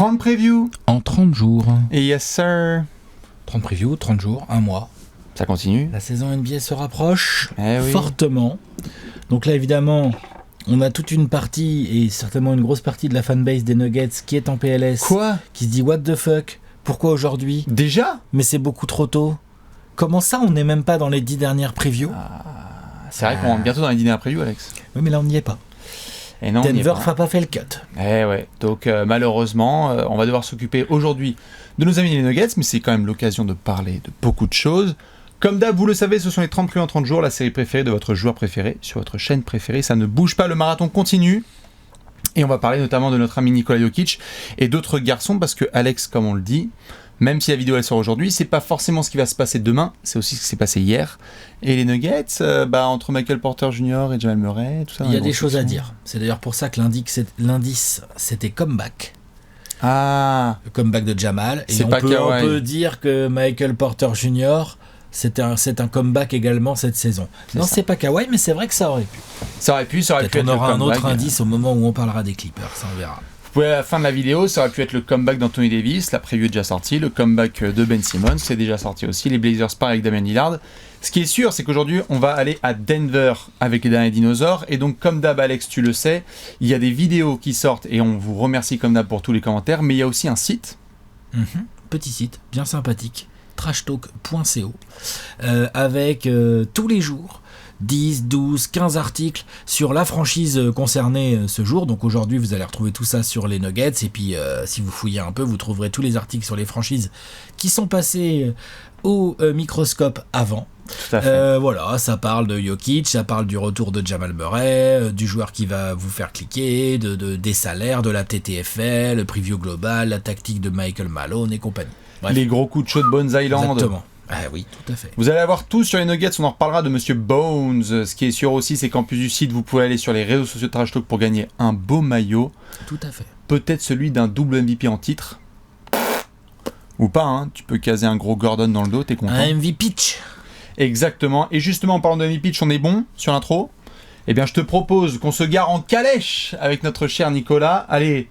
30 previews en 30 jours. Et yes sir. 30 previews, 30 jours, un mois. Ça continue. La saison NBA se rapproche oui. fortement. Donc là, évidemment, on a toute une partie, et certainement une grosse partie de la fanbase des Nuggets qui est en PLS. Quoi ? Qui se dit, what the fuck ? Pourquoi aujourd'hui ? Déjà ? Mais c'est beaucoup trop tôt. Comment ça, on n'est même pas dans les 10 dernières previews ? C'est vrai qu'on rentre bientôt dans les dernières previews, Alex. Oui, mais là, on n'y est pas. Et non, Denver n'a pas fait le cut. Ouais. Donc malheureusement, on va devoir s'occuper aujourd'hui de nos amis les Nuggets, mais c'est quand même l'occasion de parler de beaucoup de choses. Comme d'hab, vous le savez, ce sont les 30 previews en 30 jours, la série préférée de votre joueur préféré sur votre chaîne préférée. Ça ne bouge pas, le marathon continue. Et on va parler notamment de notre ami Nikola Jokic et d'autres garçons, parce que Alex, comme on le dit, même si la vidéo elle sort aujourd'hui, c'est pas forcément ce qui va se passer demain, c'est aussi ce qui s'est passé hier. Et les Nuggets, entre Michael Porter Jr. et Jamal Murray, tout ça. Il y a des choses à dire. C'est d'ailleurs pour ça que l'indice, c'était comeback. Ah. Le comeback de Jamal. Et c'est on peut dire que Michael Porter Jr., c'est un comeback également cette saison. C'est pas Kawhi, mais c'est vrai que ça aurait pu. Ça aurait pu être on aura un autre indice au moment où on parlera des Clippers, ça on verra. Vous pouvez à la fin de la vidéo, ça aurait pu être le comeback d'Anthony Davis, la preview est déjà sortie, le comeback de Ben Simmons, c'est déjà sorti aussi, les Blazers partent avec Damian Lillard. Ce qui est sûr, c'est qu'aujourd'hui, on va aller à Denver avec les derniers dinosaures, et donc comme d'hab, Alex, tu le sais, il y a des vidéos qui sortent, et on vous remercie comme d'hab pour tous les commentaires, mais il y a aussi un site. Petit site, bien sympathique, trashtalk.co, avec tous les jours 10, 12, 15 articles sur la franchise concernée ce jour. Donc aujourd'hui, vous allez retrouver tout ça sur les Nuggets. Et puis, si vous fouillez un peu, vous trouverez tous les articles sur les franchises qui sont passées au microscope avant. Tout à fait. Voilà, ça parle de Jokic, ça parle du retour de Jamal Murray, du joueur qui va vous faire cliquer, des salaires, de la TTFL, le preview global, la tactique de Michael Malone et compagnie. Bref. Les gros coups de chaud de Bones Island. Exactement. Ah oui, tout à fait. Vous allez avoir tout sur les Nuggets, on en reparlera de Monsieur Bones. Ce qui est sûr aussi, c'est qu'en plus du site, vous pouvez aller sur les réseaux sociaux de Trash Talk pour gagner un beau maillot. Tout à fait. Peut-être celui d'un double MVP en titre. Ou pas, hein. Tu peux caser un gros Gordon dans le dos, t'es content. Un MVP. Exactement. Et justement, en parlant de MVP, on est bon sur l'intro. Eh bien, je te propose qu'on se gare en calèche avec notre cher Nicolas. Allez.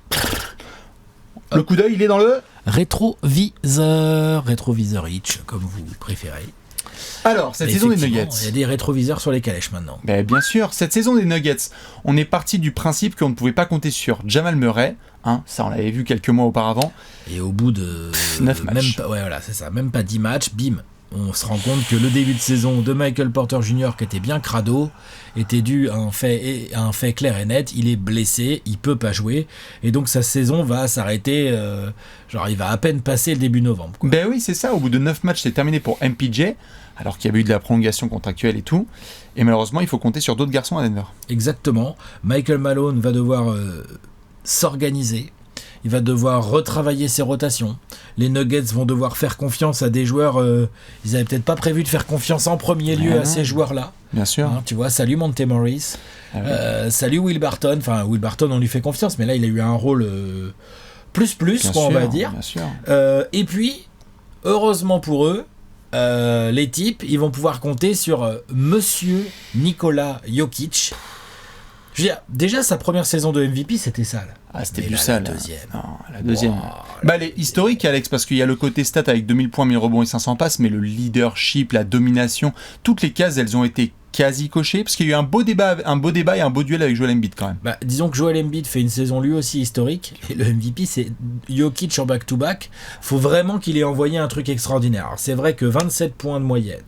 Le coup d'œil, il est dans le... Rétroviseur itch, comme vous préférez. Alors, cette saison des Nuggets. Il y a des rétroviseurs sur les calèches maintenant. Bien sûr, cette saison des Nuggets, on est parti du principe qu'on ne pouvait pas compter sur Jamal Murray. Ça, on l'avait vu quelques mois auparavant. Et au bout de 9 matchs. Même pas 10 matchs, bim. On se rend compte que le début de saison de Michael Porter Jr., qui était bien crado, était dû à un fait clair et net. Il est blessé, il peut pas jouer, et donc sa saison va s'arrêter. Il va à peine passer le début novembre. Quoi. Oui, c'est ça. Au bout de 9 matchs, c'est terminé pour MPJ, alors qu'il y avait eu de la prolongation contractuelle et tout. Et malheureusement, il faut compter sur d'autres garçons à Denver. Exactement. Michael Malone va devoir s'organiser. Il va devoir retravailler ses rotations. Les Nuggets vont devoir faire confiance à des joueurs. Ils n'avaient peut-être pas prévu de faire confiance en premier lieu à ces joueurs-là. Bien sûr. Tu vois, salut Monte Morris. Salut Will Barton. Enfin, Will Barton, on lui fait confiance, mais là, il a eu un rôle plus, on va dire. Bien sûr. Et puis, heureusement pour eux, les types, ils vont pouvoir compter sur Monsieur Nikola Jokic. Je veux dire, déjà, sa première saison de MVP, c'était sale. C'était du sale. La deuxième. Wow. Elle est historique, Alex, parce qu'il y a le côté stat avec 2000 points, 1000 rebonds et 500 passes, mais le leadership, la domination, toutes les cases, elles ont été quasi cochées, parce qu'il y a eu un beau débat et un beau duel avec Joel Embiid quand même. Disons que Joel Embiid fait une saison lui aussi historique, et le MVP, c'est Jokic en back-to-back. Faut vraiment qu'il ait envoyé un truc extraordinaire. Alors, c'est vrai que 27 points de moyenne,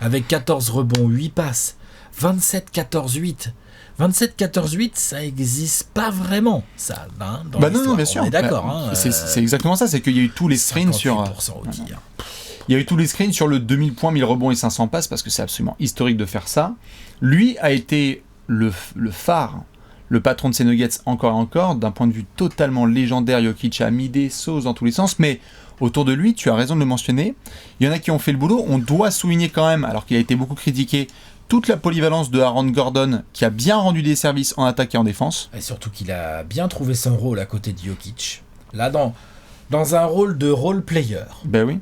avec 14 rebonds, 8 passes, 27-14-8... 27-14-8, ça n'existe pas vraiment, ça. Non, bien sûr. On est d'accord. C'est exactement ça, c'est qu'il y a eu tous les screens sur... Il y a eu tous les screens sur le 2000 points, 1000 rebonds et 500 passes, parce que c'est absolument historique de faire ça. Lui a été le phare, le patron de ces Nuggets encore et encore, d'un point de vue totalement légendaire. Jokic a mis des sauces dans tous les sens, mais autour de lui, tu as raison de le mentionner, il y en a qui ont fait le boulot. On doit souligner quand même, alors qu'il a été beaucoup critiqué, toute la polyvalence de Aaron Gordon, qui a bien rendu des services en attaque et en défense. Et surtout qu'il a bien trouvé son rôle à côté de Jokic. Là, dans un rôle de role player. Oui.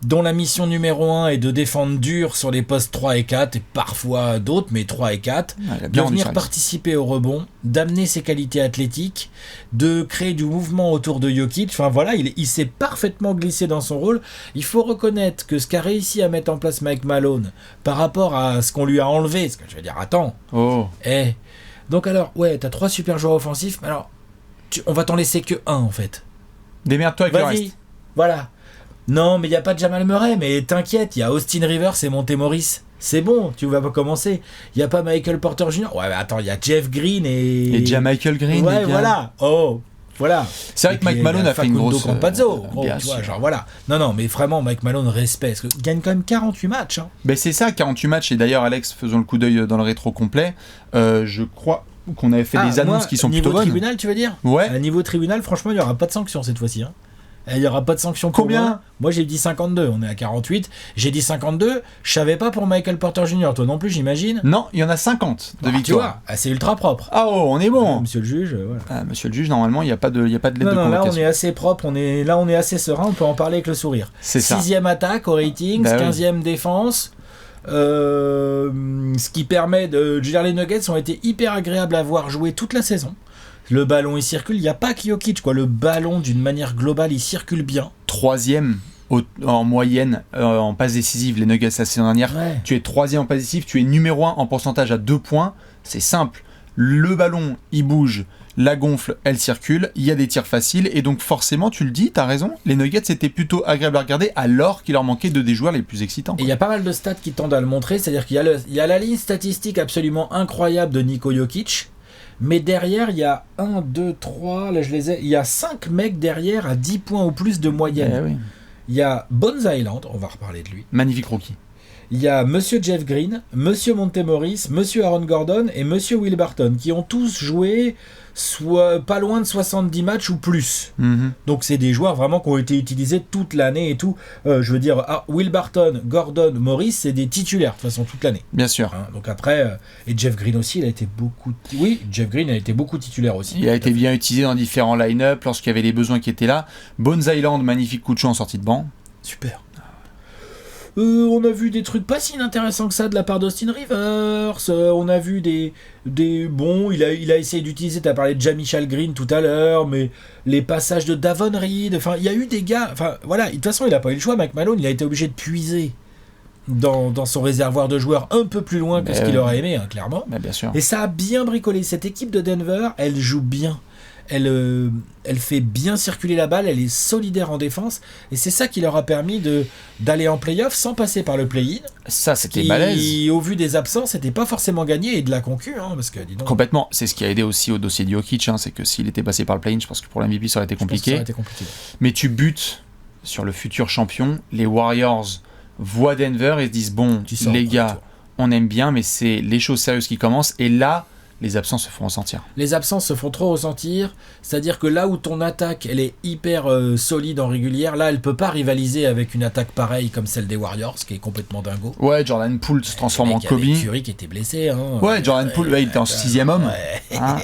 dont la mission numéro 1 est de défendre dur sur les postes 3 et 4, et parfois d'autres, mais 3 et 4, de venir participer au rebond, d'amener ses qualités athlétiques, de créer du mouvement autour de Jokic. Enfin voilà, il s'est parfaitement glissé dans son rôle. Il faut reconnaître que ce qu'a réussi à mettre en place Mike Malone par rapport à ce qu'on lui a enlevé, parce que je veux dire, attends, donc alors, ouais, t'as 3 super joueurs offensifs, mais alors, on va t'en laisser que 1 en fait. Démerde-toi avec le reste. Voilà. Non, mais il n'y a pas de Jamal Murray, mais t'inquiète, il y a Austin Rivers et Monte Morris. C'est bon, tu vas pas commencer. Il n'y a pas Michael Porter Jr. Ouais, mais attends, il y a Jeff Green et Michael Green. Ouais, voilà. Oh, voilà. C'est vrai que Mike Malone a fait une grosse... Campazzo, bien tu vois, sûr. genre voilà. Non, mais vraiment, Mike Malone, respect. Parce qu'il gagne quand même 48 matchs. Hein. Ben c'est ça, 48 matchs. Et d'ailleurs, Alex, faisons le coup d'œil dans le rétro complet. Je crois qu'on avait fait des annonces qui sont plutôt bonnes. Niveau tribunal, tu veux dire ? Ouais. À niveau tribunal, franchement, il n'y aura pas de sanction cette fois-ci. Hein. Il n'y aura pas de sanction pour combien ? Moi j'ai dit 52, on est à 48. J'ai dit 52, je savais pas pour Michael Porter Jr. Toi non plus, j'imagine ? Non, il y en a 50 de victoires. Tu vois, c'est ultra propre. Ah oh, on est bon. Monsieur le juge, voilà. Monsieur le juge, normalement, il n'y a pas de lettre de convocation. Là on est assez propre, on est assez serein, on peut en parler avec le sourire. C'est ça. 6e attaque au ratings, 15e défense. Ce qui permet de... Je veux dire, les Nuggets ont été hyper agréables à voir jouer toute la saison. Le ballon, il circule. Il n'y a pas que Jokic, quoi. Le ballon, d'une manière globale, il circule bien. 3e en moyenne en passe décisive, les Nuggets la saison dernière. Ouais. Tu es 3e en passe décisive, tu es numéro 1 en pourcentage à 2 points. C'est simple. Le ballon, il bouge. La gonfle, elle circule. Il y a des tirs faciles. Et donc, forcément, tu le dis, t'as raison. Les Nuggets, c'était plutôt agréable à regarder alors qu'il leur manquait de des joueurs les plus excitants. Quoi. Et il y a pas mal de stats qui tendent à le montrer. C'est-à-dire qu'il y a la ligne statistique absolument incroyable de Niko Jokic. Mais derrière, il y a 1, 2, 3, là je les ai, il y a 5 mecs derrière à 10 points ou plus de moyenne. Oui. Il y a Bones Island, on va reparler de lui. Magnifique rookie. Il y a Monsieur Jeff Green, Monsieur Monte Morris, Monsieur Aaron Gordon et Monsieur Will Barton, qui ont tous joué soit pas loin de 70 matchs ou plus. Mm-hmm. Donc c'est des joueurs vraiment qui ont été utilisés toute l'année et tout. Je veux dire, Will Barton, Gordon, Morris, c'est des titulaires de toute façon toute l'année. Bien sûr. Hein, donc après, et Jeff Green aussi, il a été beaucoup... Oui, Jeff Green a été beaucoup titulaire aussi. Il a été bien utilisé dans différents line-up lorsqu'il y avait les besoins qui étaient là. Bones Island, magnifique coup de chaud en sortie de banc. Super. On a vu des trucs pas si inintéressants que ça de la part d'Austin Rivers. On a vu des bon, il a essayé d'utiliser, tu as parlé de Jamichael Green tout à l'heure, mais les passages de Davon Reed, enfin, il y a eu des gars, enfin, voilà, de toute façon, il a pas eu le choix, Mike Malone, il a été obligé de puiser dans son réservoir de joueurs un peu plus loin que ce qu'il aurait aimé, hein, clairement. Bien sûr. Et ça a bien bricolé. Cette équipe de Denver, elle joue bien. Elle fait bien circuler la balle, elle est solidaire en défense, et c'est ça qui leur a permis d'aller en play-off sans passer par le play-in. Ça, c'était balèze. Au vu des absences, c'était pas forcément gagné, et de la concu, hein, parce que dis donc. Complètement. C'est ce qui a aidé aussi au dossier de Jokic, hein, c'est que s'il était passé par le play-in, je pense que pour l'MVP, ça aurait été compliqué. Mais tu butes sur le futur champion, les Warriors voient Denver et se disent bon, les gars, on aime bien, mais c'est les choses sérieuses qui commencent, et là, les absences se font ressentir. Les absences se font trop ressentir, c'est-à-dire que là où ton attaque, elle est hyper solide en régulière, là, elle peut pas rivaliser avec une attaque pareille comme celle des Warriors, qui est complètement dingo. Ouais, Jordan Poole se transforme en Kobe. Curry qui était blessé. Hein. Ouais, Jordan Poole, il était en 6e homme. Ouais. Hein,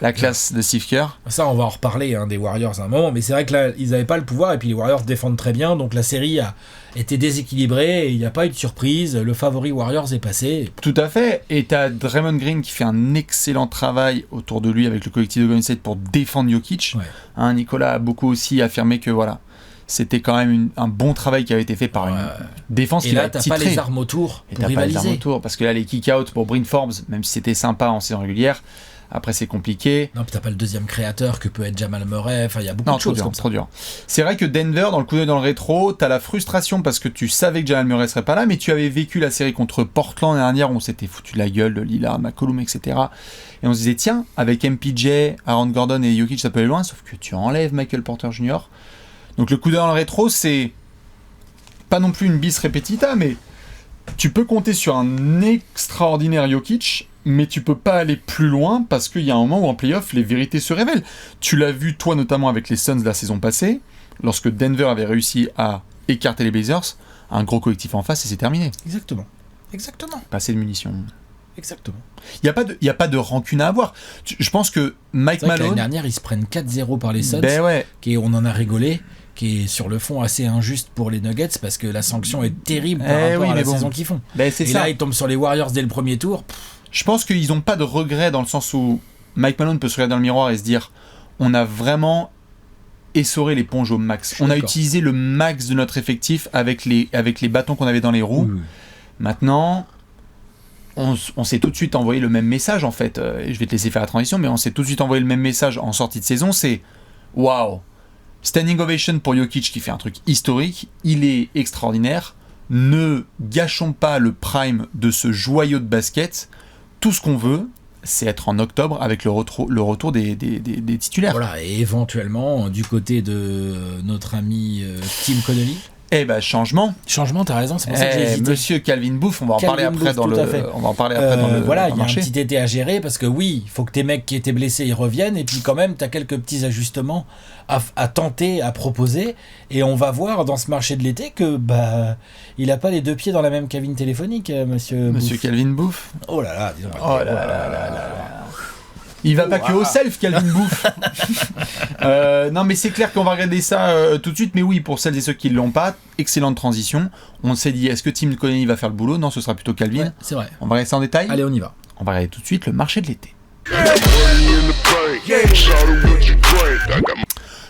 la classe de Steve Kerr. Ça, on va en reparler des Warriors à un moment, mais c'est vrai que là, ils n'avaient pas le pouvoir, et puis les Warriors défendent très bien, donc la série a été déséquilibrée, et il n'y a pas eu de surprise, le favori Warriors est passé. Tout à fait, et t'as Draymond Green qui fait un excellent travail autour de lui avec le collectif de Golden State pour défendre Jokic. Ouais. Hein, Nicolas a beaucoup aussi affirmé que voilà, c'était quand même un bon travail qui avait été fait par une défense qui va titrée. Et là, t'as pas les armes autour pour rivaliser. Pas les armes autour, parce que là, les kick-out pour Bryn Forbes, même si c'était sympa en saison régulière, après c'est compliqué. Non, puis t'as pas le deuxième créateur que peut être Jamal Murray, enfin il y a beaucoup de choses comme ça. Trop dur. C'est vrai que Denver, dans le coup d'œil dans le rétro, t'as la frustration parce que tu savais que Jamal Murray serait pas là, mais tu avais vécu la série contre Portland l'année dernière où on s'était foutu de la gueule de Lillard, McCollum, etc. Et on se disait tiens, avec MPJ, Aaron Gordon et Jokic ça peut aller loin, sauf que tu enlèves Michael Porter Jr. Donc le coup d'œil dans le rétro, c'est pas non plus une bis repetita, mais tu peux compter sur un extraordinaire Jokic, mais tu peux pas aller plus loin parce qu'il y a un moment où en playoff, les vérités se révèlent. Tu l'as vu, toi, notamment avec les Suns de la saison passée, lorsque Denver avait réussi à écarter les Blazers, un gros collectif en face et c'est terminé. Exactement. Pas assez de munitions. Exactement. Il n'y a pas de rancune à avoir. Je pense que Mike Malone... L'année dernière, ils se prennent 4-0 par les Suns, ouais. on en a rigolé, qui est sur le fond assez injuste pour les Nuggets parce que la sanction est terrible par rapport à la saison qu'ils font. C'est et ça. là, ils tombent sur les Warriors dès le premier tour. Je pense qu'ils n'ont pas de regrets dans le sens où Mike Malone peut se regarder dans le miroir et se dire on a vraiment essoré l'éponge au max. On a utilisé le max de notre effectif avec les bâtons qu'on avait dans les roues. Maintenant, on s'est tout de suite envoyé le même message en fait. Je vais te laisser faire la transition, mais on s'est tout de suite envoyé le même message en sortie de saison. C'est waouh, standing ovation pour Jokic qui fait un truc historique. Il est extraordinaire. Ne gâchons pas le prime de ce joyau de basket. Tout ce qu'on veut, c'est être en octobre avec le retour des titulaires. Voilà, et éventuellement, du côté de notre ami Tim Connolly. Changement. Changement, t'as raison, c'est pour ça que j'ai hésité. Monsieur Calvin Booth, on va en parler après dans le marché. Voilà, il y a un petit été à gérer parce que oui, il faut que tes mecs qui étaient blessés ils reviennent et puis quand même t'as quelques petits ajustements à tenter, à proposer et on va voir dans ce marché de l'été que il a pas les deux pieds dans la même cabine téléphonique, Monsieur Calvin Booth. Oh là là, disons. Oh là là là là. Il va pas que au self, Calvin Booth. Non, mais c'est clair qu'on va regarder ça tout de suite. Mais oui, pour celles et ceux qui ne l'ont pas, excellente transition. On s'est dit, est-ce que Tim Connolly va faire le boulot ? Non, ce sera plutôt Calvin. Ouais, c'est vrai. On va regarder ça en détail. Allez, on y va. On va regarder tout de suite le marché de l'été.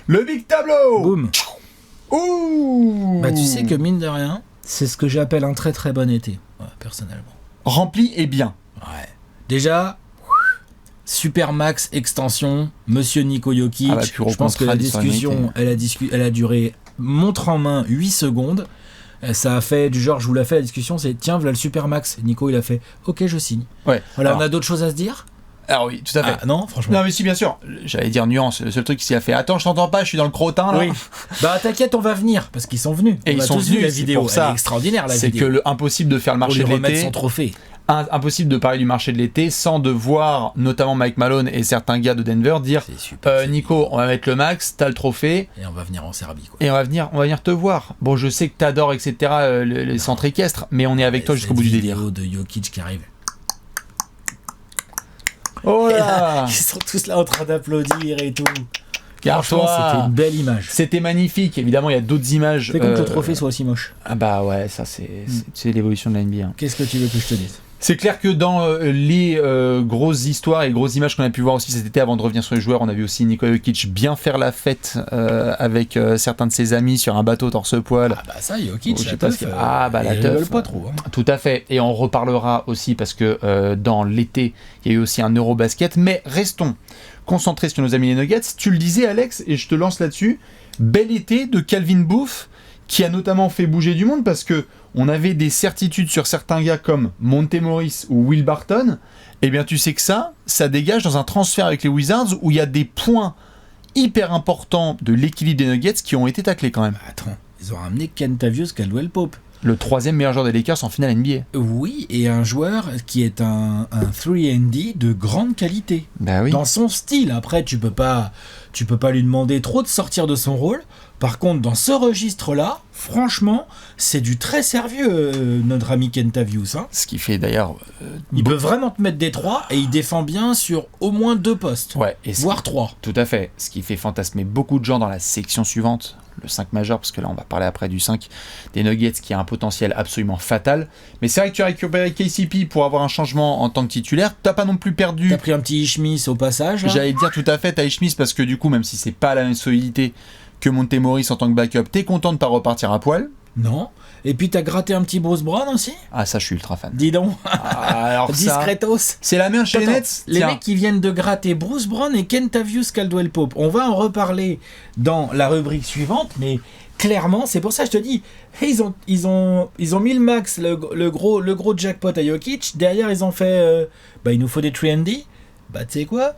Le big tableau. Boum. Ouh. Tu sais que mine de rien, c'est ce que j'appelle un très très bon été, personnellement. Rempli et bien. Ouais. Déjà, Supermax extension, Monsieur Niko Jokic. Je pense que la discussion, elle a duré montre en main 8 secondes. Ça a fait du genre, je vous l'ai fait la discussion, c'est tiens, voilà le Supermax. Nico, il a fait ok, je signe. Ouais. Voilà, on a d'autres choses à se dire. Alors oui, tout à fait. Ah, non, franchement. Non, mais si, bien sûr. J'allais dire nuance. Le seul truc, c'est qu'il a fait attends, je t'entends pas, je suis dans le crottin là. Oui. T'inquiète, on va venir parce qu'ils sont venus. Et ils sont venus. La vidéo, pour ça. Elle est extraordinaire la vidéo. C'est que impossible de faire le marché de l'été. Pour lui remettre son trophée. Impossible de parler du marché de l'été sans de voir notamment Mike Malone et certains gars de Denver dire Nico, on va mettre le max, t'as le trophée et on va venir en Serbie quoi. Et on va venir te voir. Bon, je sais que t'adores etc les centres équestres, mais on est avec toi jusqu'au bout du délire. Vidéo de Jokic qui arrive. Oh là, ils sont tous là en train d'applaudir et tout. Franchement, c'était une belle image. C'était magnifique. Évidemment, il y a d'autres images. C'est comme que le trophée soit aussi moche. Ah bah ouais, ça c'est l'évolution de la NBA. Qu'est-ce que tu veux que je te dise ? C'est clair que dans les grosses histoires et grosses images qu'on a pu voir aussi cet été, avant de revenir sur les joueurs, on a vu aussi Nikola Jokic bien faire la fête avec certains de ses amis sur un bateau torse-poil. Ah bah ça, Jokic, la teuf. La teuf. Pas trop. Hein. Tout à fait. Et on reparlera aussi parce que dans l'été, il y a eu aussi un Eurobasket. Mais restons concentrés sur nos amis les Nuggets. Tu le disais, Alex, et je te lance là-dessus. Bel été de Calvin Booth, qui a notamment fait bouger du monde parce que on avait des certitudes sur certains gars comme Monte Morris ou Will Barton. Eh bien, tu sais que ça dégage dans un transfert avec les Wizards où il y a des points hyper importants de l'équilibre des Nuggets qui ont été taclés quand même. Attends, ils ont ramené Kentavious Caldwell Pope. Le 3e meilleur joueur des Lakers en finale NBA. Oui, et un joueur qui est un 3&D de grande qualité. Bah oui. Dans son style. Après, tu peux pas lui demander trop de sortir de son rôle. Par contre, dans ce registre-là, franchement, c'est du très sérieux, notre ami Kentavious. Hein. Ce qui fait d'ailleurs... il peut vraiment te mettre des 3 et il défend bien sur au moins 2 postes. Ouais, voire 3. Tout à fait. Ce qui fait fantasmer beaucoup de gens dans la section suivante, le 5 majeur, parce que là, on va parler après du 5 des Nuggets, qui a un potentiel absolument fatal. Mais c'est vrai que tu as récupéré KCP pour avoir un changement en tant que titulaire. T'as pas non plus perdu... T'as pris un petit Ishmis au passage. Là. J'allais dire tout à fait, t'as Ishmis, parce que du coup, même si c'est pas la même solidité que Monte Morris en tant que backup, t'es content de pas repartir à poil. Non. Et puis t'as gratté un petit Bruce Brown aussi. Ah ça je suis ultra fan. Dis donc. Alors Discretos. C'est la main chez les Nets. Les mecs qui viennent de gratter Bruce Brown et Kentavious Caldwell Pope. On va en reparler dans la rubrique suivante, mais clairement c'est pour ça que je te dis, ils ont mis le max, le gros jackpot à Jokic. Derrière ils ont fait, il nous faut des 3&D. Tu sais quoi ?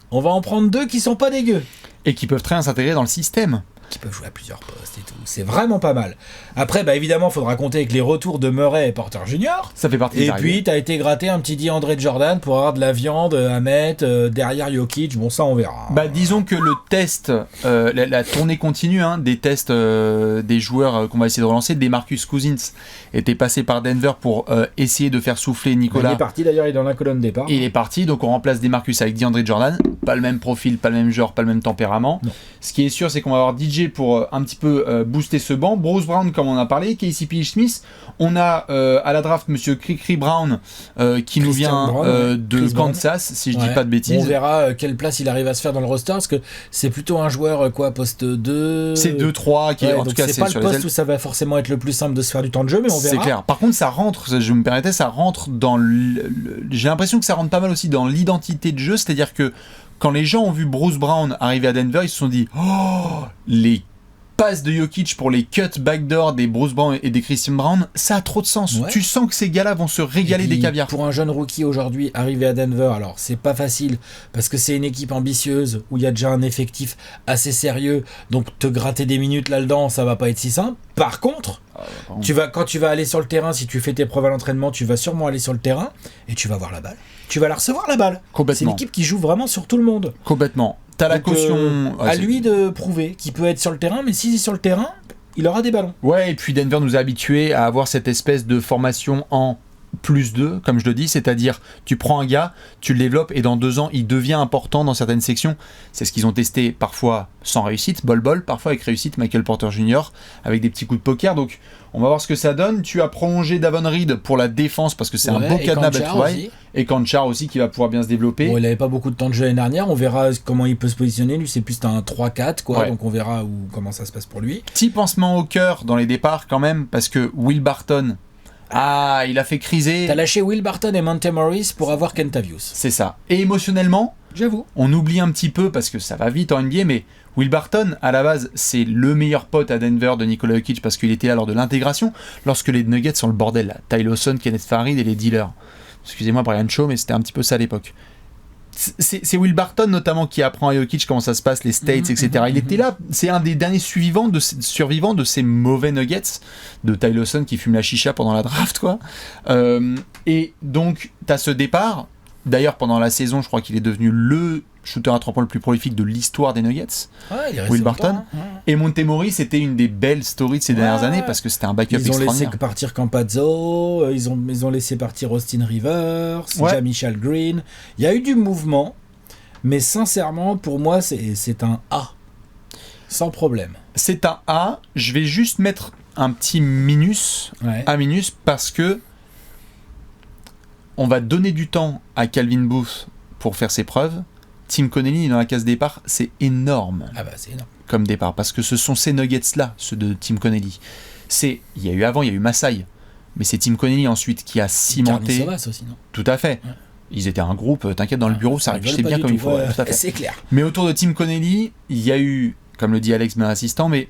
On va en prendre 2 qui sont pas dégueux. Et qui peuvent très bien s'intégrer dans le système. Qui peuvent jouer à plusieurs postes et tout. C'est vraiment pas mal. Après, évidemment, il faudra compter avec les retours de Murray et Porter Jr. Ça fait partie des arrivées. Et puis, t'as été gratté un petit DeAndre Jordan pour avoir de la viande à mettre derrière Jokic. Bon, ça, on verra. Disons que le test, la tournée continue des tests des joueurs qu'on va essayer de relancer. DeMarcus Cousins était passé par Denver pour essayer de faire souffler Nicolas. Il est parti, d'ailleurs, il est dans la colonne départ. Il est parti, donc on remplace DeMarcus avec DeAndre Jordan. pas le même profil, pas le même genre, pas le même tempérament. Non. Ce qui est sûr, c'est qu'on va avoir DJ pour un petit peu booster ce banc. Bruce Brown, comme on a parlé, KCP Smith. On a à la draft Monsieur Cricri Brown qui nous vient de Chris Kansas, si je dis Ouais. pas de bêtises. On verra quelle place il arrive à se faire dans le roster, parce que c'est plutôt un joueur poste 2. C'est 2-3 qui est en donc tout cas c'est pas sur le les poste ailes. où ça va forcément être le plus simple de se faire du temps de jeu, mais on verra. C'est clair. Par contre, ça rentre, je me permettais, ça rentre dans j'ai l'impression que ça rentre pas mal aussi dans l'identité de jeu, c'est-à-dire que quand les gens ont vu Bruce Brown arriver à Denver, ils se sont dit oh, les passes de Jokic pour les cuts backdoor des Bruce Brown et des Christian Brown, ça a trop de sens. Ouais. Tu sens que ces gars-là vont se régaler Et puis, des caviars. Pour un jeune rookie aujourd'hui, arriver à Denver, alors c'est pas facile parce que c'est une équipe ambitieuse où il y a déjà un effectif assez sérieux, donc te gratter des minutes là-dedans, ça va pas être si simple. Par contre, quand tu vas aller sur le terrain, si tu fais tes preuves à l'entraînement, tu vas sûrement aller sur le terrain et tu vas voir la balle. Tu vas la recevoir la balle. Complètement. C'est une équipe qui joue vraiment sur tout le monde. Complètement. T'as la Donc, caution. à lui de prouver qu'il peut être sur le terrain, mais s'il est sur le terrain, il aura des ballons. Ouais, et puis Denver nous a habitués à avoir cette espèce de formation en +2, comme je le dis, c'est-à-dire tu prends un gars, tu le développes et dans 2 ans il devient important dans certaines sections. C'est ce qu'ils ont testé parfois sans réussite, bol, parfois avec réussite, Michael Porter Jr. avec des petits coups de poker. Donc on va voir ce que ça donne. Tu as prolongé Davon Reed pour la défense parce que c'est un beau cadenas belle trouvaille. Et Kanchar aussi qui va pouvoir bien se développer. Bon, il n'avait pas beaucoup de temps de jeu l'année dernière, on verra comment il peut se positionner. Lui c'est plus un 3-4 quoi, Ouais. donc on verra comment ça se passe pour lui. Petit pansement au cœur dans les départs quand même parce que Will Barton, il a fait criser. T'as lâché Will Barton et Monte Morris pour avoir Kentavious. C'est ça. Et émotionnellement, J'avoue. on oublie un petit peu parce que ça va vite en NBA, mais Will Barton, à la base, c'est le meilleur pote à Denver de Nikola Jokic parce qu'il était là lors de l'intégration, lorsque les Nuggets sont le bordel, là. Ty Lawson, Kenneth Farid et les dealers. Excusez-moi Brian Shaw, mais c'était un petit peu ça à l'époque. C'est Will Barton notamment qui apprend à Jokic comment ça se passe, les States, etc. Il était là, c'est un des derniers survivants de ces mauvais Nuggets, de Ty Lawson qui fume la chicha pendant la draft, quoi. Et donc, t'as ce départ. D'ailleurs, pendant la saison, je crois qu'il est devenu le shooter à 3 points le plus prolifique de l'histoire des Nuggets. Ouais, il est resté Will longtemps, Barton. hein. Et Monte Morris, c'était une des belles stories de ces dernières années parce que c'était un backup Ils ont laissé extraordinaire. partir Campazzo, ils ont laissé partir Austin Rivers, Ouais. Jamichael Green. Il y a eu du mouvement, mais sincèrement, pour moi, c'est un A. Sans problème. C'est un A. Je vais juste mettre un petit minus, Ouais. A minus, parce que on va donner du temps à Calvin Booth pour faire ses preuves. Tim Connelly dans la case départ, c'est énorme Ah bah c'est énorme. comme départ parce que ce sont ces Nuggets-là, ceux de Tim Connelly. Il y a eu Masai, mais c'est Tim Connelly ensuite qui a cimenté. Carniceau aussi, non? Tout à fait. Ouais. Ils étaient un groupe, t'inquiète, dans le bureau, ça Ils veulent réfléchissait pas bien du comme il tout, faut. ouais, Tout à fait. c'est clair. Mais autour de Tim Connelly, il y a eu, comme le dit Alex, mon assistant, mais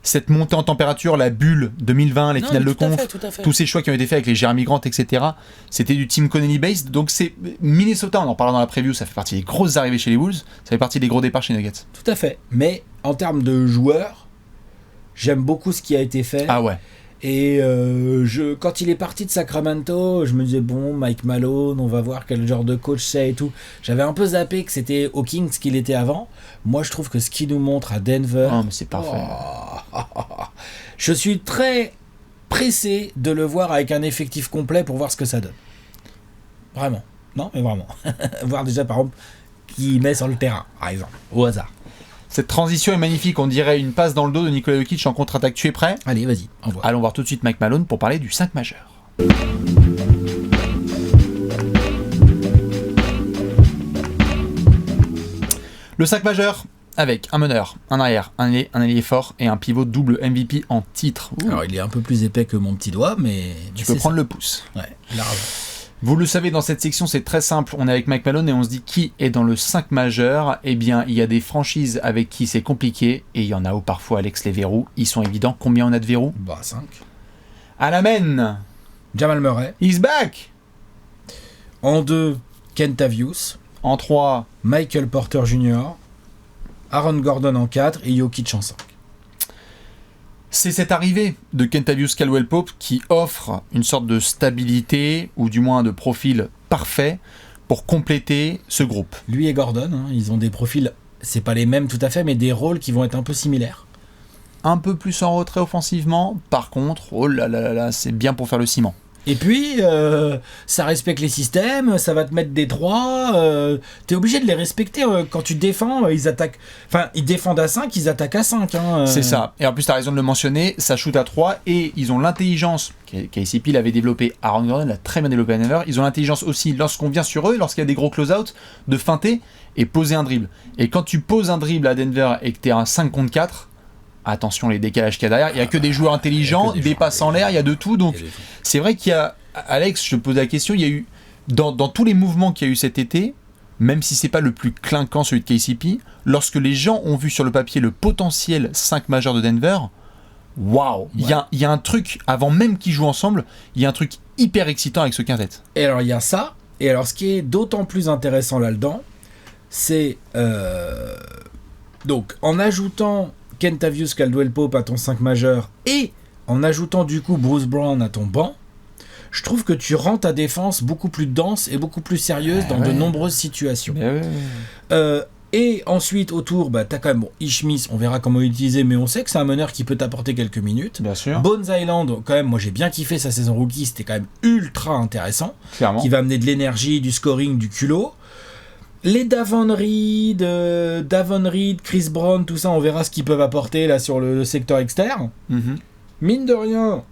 cette montée en température, la bulle 2020, les Non, finales mais de tout à conf, fait, tout à fait. tous ces choix qui ont été faits avec les Jeremy Grant, etc., c'était du Tim Connelly based. Donc c'est Minnesota, on en parlera dans la preview, ça fait partie des grosses arrivées chez les Wolves, ça fait partie des gros départs chez les Nuggets. Tout à fait. Mais en termes de joueurs, j'aime beaucoup ce qui a été fait. Ah ouais. Et quand il est parti de Sacramento, je me disais, bon, Mike Malone, on va voir quel genre de coach c'est et tout. J'avais un peu zappé que c'était Hawkins qu'il était avant. Moi, je trouve que ce qu'il nous montre à Denver... Oh, mais c'est parfait. Je suis très pressé de le voir avec un effectif complet pour voir ce que ça donne. Vraiment. Non, mais vraiment. Voir déjà, par exemple, qui met sur le terrain, par exemple, au hasard. Cette transition est magnifique, on dirait une passe dans le dos de Nikola Jokic en contre-attaque. Tu es prêt ? Allez, vas-y, envoie. Allons voir tout de suite Mike Malone pour parler du 5 majeur. Le 5 majeur, avec un meneur, un arrière, un ailier fort et un pivot double MVP en titre. Ouh. Alors, il est un peu plus épais que mon petit doigt, mais... Tu peux prendre le pouce. Ouais, large. Vous le savez, dans cette section, c'est très simple. On est avec Mike Malone et on se dit qui est dans le 5 majeur. Eh bien, il y a des franchises avec qui c'est compliqué et il y en a où parfois, Alex, les verrous, ils sont évidents. Combien on a de verrous ? Bah, 5. À la main, Jamal Murray. he's back. En 2, Kentavious. En 3, Michael Porter Jr. Aaron Gordon en 4 et Jokic en 5. c'est cette arrivée de Kentavious Caldwell-Pope qui offre une sorte de stabilité ou du moins de profil parfait pour compléter ce groupe. Lui et Gordon, hein, ils ont des profils, c'est pas les mêmes tout à fait, mais des rôles qui vont être un peu similaires. Un peu plus en retrait offensivement, par contre, oh là là là là, c'est bien pour faire le ciment. Et puis, ça respecte les systèmes, ça va te mettre des 3. T'es obligé de les respecter quand tu défends. Ils attaquent. Enfin, ils défendent à 5, ils attaquent à 5. C'est ça. Et en plus, t'as raison de le mentionner, ça shoot à 3 et ils ont l'intelligence. KCP l'avait développé, Aaron Gordon l'a très bien développé à Denver. Ils ont l'intelligence aussi, lorsqu'on vient sur eux, lorsqu'il y a des gros close-out, de feinter et poser un dribble. Et quand tu poses un dribble à Denver et que t'es un 5 contre 4, attention les décalages qu'il y a derrière, il n'y a que des joueurs intelligents, des passes en l'air, il y a de tout. Donc c'est vrai qu'il y a, Alex, je te pose la question, il y a eu, dans tous les mouvements qu'il y a eu cet été, même si c'est pas le plus clinquant celui de KCP, lorsque les gens ont vu sur le papier le potentiel 5 majeur de Denver, waouh, il y a un truc, avant même qu'ils jouent ensemble, il y a un truc hyper excitant avec ce quintet. Et alors il y a ça, et alors ce qui est d'autant plus intéressant là-dedans, c'est donc en ajoutant Kentavious Caldwell-Pope à ton 5 majeur et en ajoutant du coup Bruce Brown à ton banc, je trouve que tu rends ta défense beaucoup plus dense et beaucoup plus sérieuse dans de nombreuses situations. Et ensuite autour, t'as quand même Ish-Smith, on verra comment l'utiliser, mais on sait que c'est un meneur qui peut t'apporter quelques minutes. Bien sûr. Bones Island, quand même, moi j'ai bien kiffé sa saison rookie, c'était quand même ultra intéressant. Clairement. Qui va amener de l'énergie, du scoring, du culot. Les Davon Reed, Chris Brown, tout ça, on verra ce qu'ils peuvent apporter là sur le secteur externe. Mm-hmm. Mine de rien,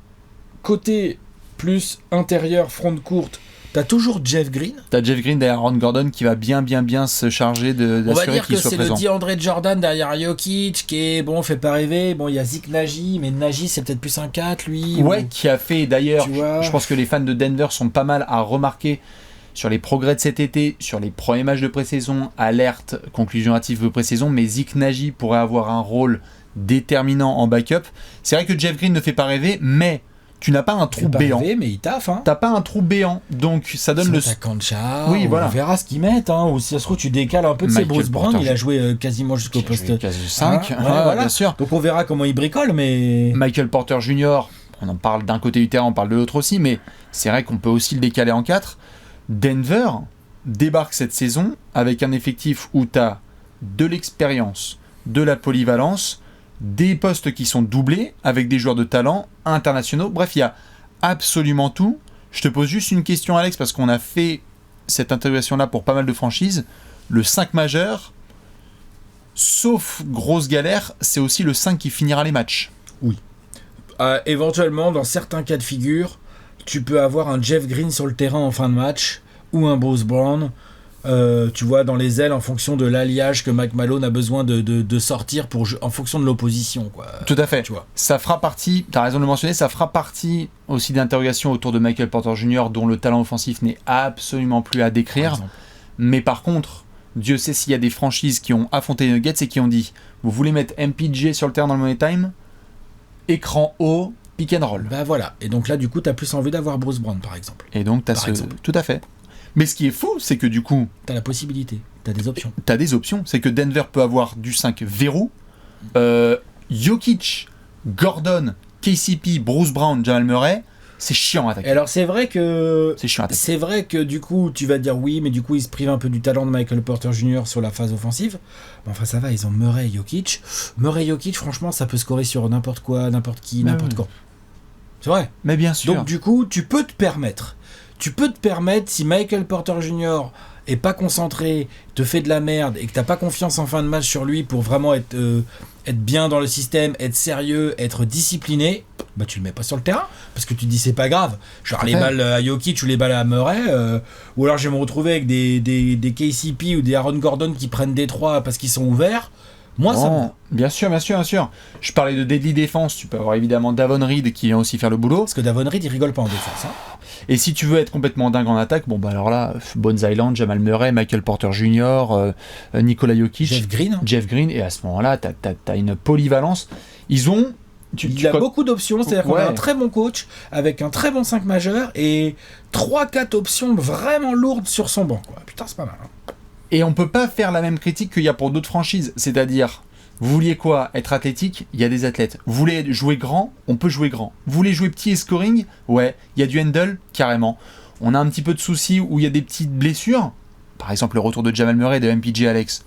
côté plus intérieur, front courte, t'as toujours Jeff Green. T'as Jeff Green derrière Aaron Gordon qui va bien se charger d'assurer qu'il soit présent. On va dire que c'est le DeAndre Jordan derrière Jokic qui est, fait pas rêver. Bon, il y a Zeke Nagy, mais Nagy c'est peut-être plus un 4 lui. Ouais, qui a fait d'ailleurs, je pense que les fans de Denver sont pas mal à remarquer sur les progrès de cet été, sur les premiers matchs de pré-saison, alerte, conclusion hâtive de pré-saison, mais Zeke Nagy pourrait avoir un rôle déterminant en backup. C'est vrai que Jeff Green ne fait pas rêver, mais tu n'as pas un trou béant. Rêver, mais il taffe. T'as pas un trou béant, donc ça donne le. Oui, voilà. On verra ce qu'ils mettent. Ou si ça se trouve, tu décales un peu de Bruce Brown. Il a joué quasiment jusqu'au poste 5. Voilà. Bien sûr. Donc on verra comment il bricole, mais. Michael Porter Jr., on en parle d'un côté du terrain, on parle de l'autre aussi, mais c'est vrai qu'on peut aussi le décaler en 4. Denver débarque cette saison avec un effectif où tu as de l'expérience, de la polyvalence, des postes qui sont doublés avec des joueurs de talent internationaux. Bref, il y a absolument tout. Je te pose juste une question, Alex, parce qu'on a fait cette intégration-là pour pas mal de franchises. Le 5 majeur, sauf grosse galère, c'est aussi le 5 qui finira les matchs. Oui. Éventuellement, dans certains cas de figure, tu peux avoir un Jeff Green sur le terrain en fin de match ou un Bruce Brown, tu vois, dans les ailes en fonction de l'alliage que Mike Malone a besoin de sortir en fonction de l'opposition, quoi. Tout à fait. Tu vois. Ça fera partie, tu as raison de le mentionner, ça fera partie aussi d'interrogations autour de Michael Porter Jr. dont le talent offensif n'est absolument plus à décrire. Mais par contre, Dieu sait s'il y a des franchises qui ont affronté les Nuggets et qui ont dit vous voulez mettre MPJ sur le terrain dans le money time, écran haut, pick and roll. Voilà. Et donc là, du coup, t'as plus envie d'avoir Bruce Brown, par exemple. Et donc, tout à fait. Mais ce qui est fou, c'est que du coup... T'as la possibilité, t'as des options. C'est que Denver peut avoir du 5 verrou. Jokic, Gordon, KCP, Bruce Brown, Jamal Murray, c'est chiant à attaquer. Alors c'est vrai que... C'est vrai que du coup, tu vas dire oui, mais du coup, ils se privent un peu du talent de Michael Porter Jr. sur la phase offensive. Mais enfin, ça va, ils ont Murray et Jokic. Murray et Jokic, franchement, ça peut scorer sur n'importe quoi, n'importe qui, n'importe quand. C'est vrai. Mais bien sûr. Donc du coup, tu peux te permettre, si Michael Porter Jr. est pas concentré, te fait de la merde et que t'as pas confiance en fin de match sur lui pour vraiment être bien dans le système, être sérieux, être discipliné, tu le mets pas sur le terrain parce que tu te dis c'est pas grave. Genre les balles à Jokic ou les balles à Murray, ou alors je vais me retrouver avec des KCP ou des Aaron Gordon qui prennent des 3 parce qu'ils sont ouverts. Moi, ça me... Bien sûr. Je parlais de deadly défense. Tu peux avoir évidemment Davon Reed qui vient aussi faire le boulot. Parce que Davon Reed, il rigole pas en défense. Et si tu veux être complètement dingue en attaque, alors là, Bones Island, Jamal Murray, Michael Porter Jr., Nikola Jokic, Jeff Green. Et à ce moment-là, t'as une polyvalence. Ils ont... Il a beaucoup d'options, c'est-à-dire qu'on a un très bon coach avec un très bon 5 majeur et 3-4 options vraiment lourdes sur son banc. Putain, c'est pas mal. Et on peut pas faire la même critique qu'il y a pour d'autres franchises. C'est-à-dire, vous vouliez quoi? Être athlétique? Il y a des athlètes. Vous voulez jouer grand? On peut jouer grand. Vous voulez jouer petit et scoring? Ouais, il y a du handle, carrément. On a un petit peu de soucis où il y a des petites blessures. Par exemple, le retour de Jamal Murray et de MPJ Alex.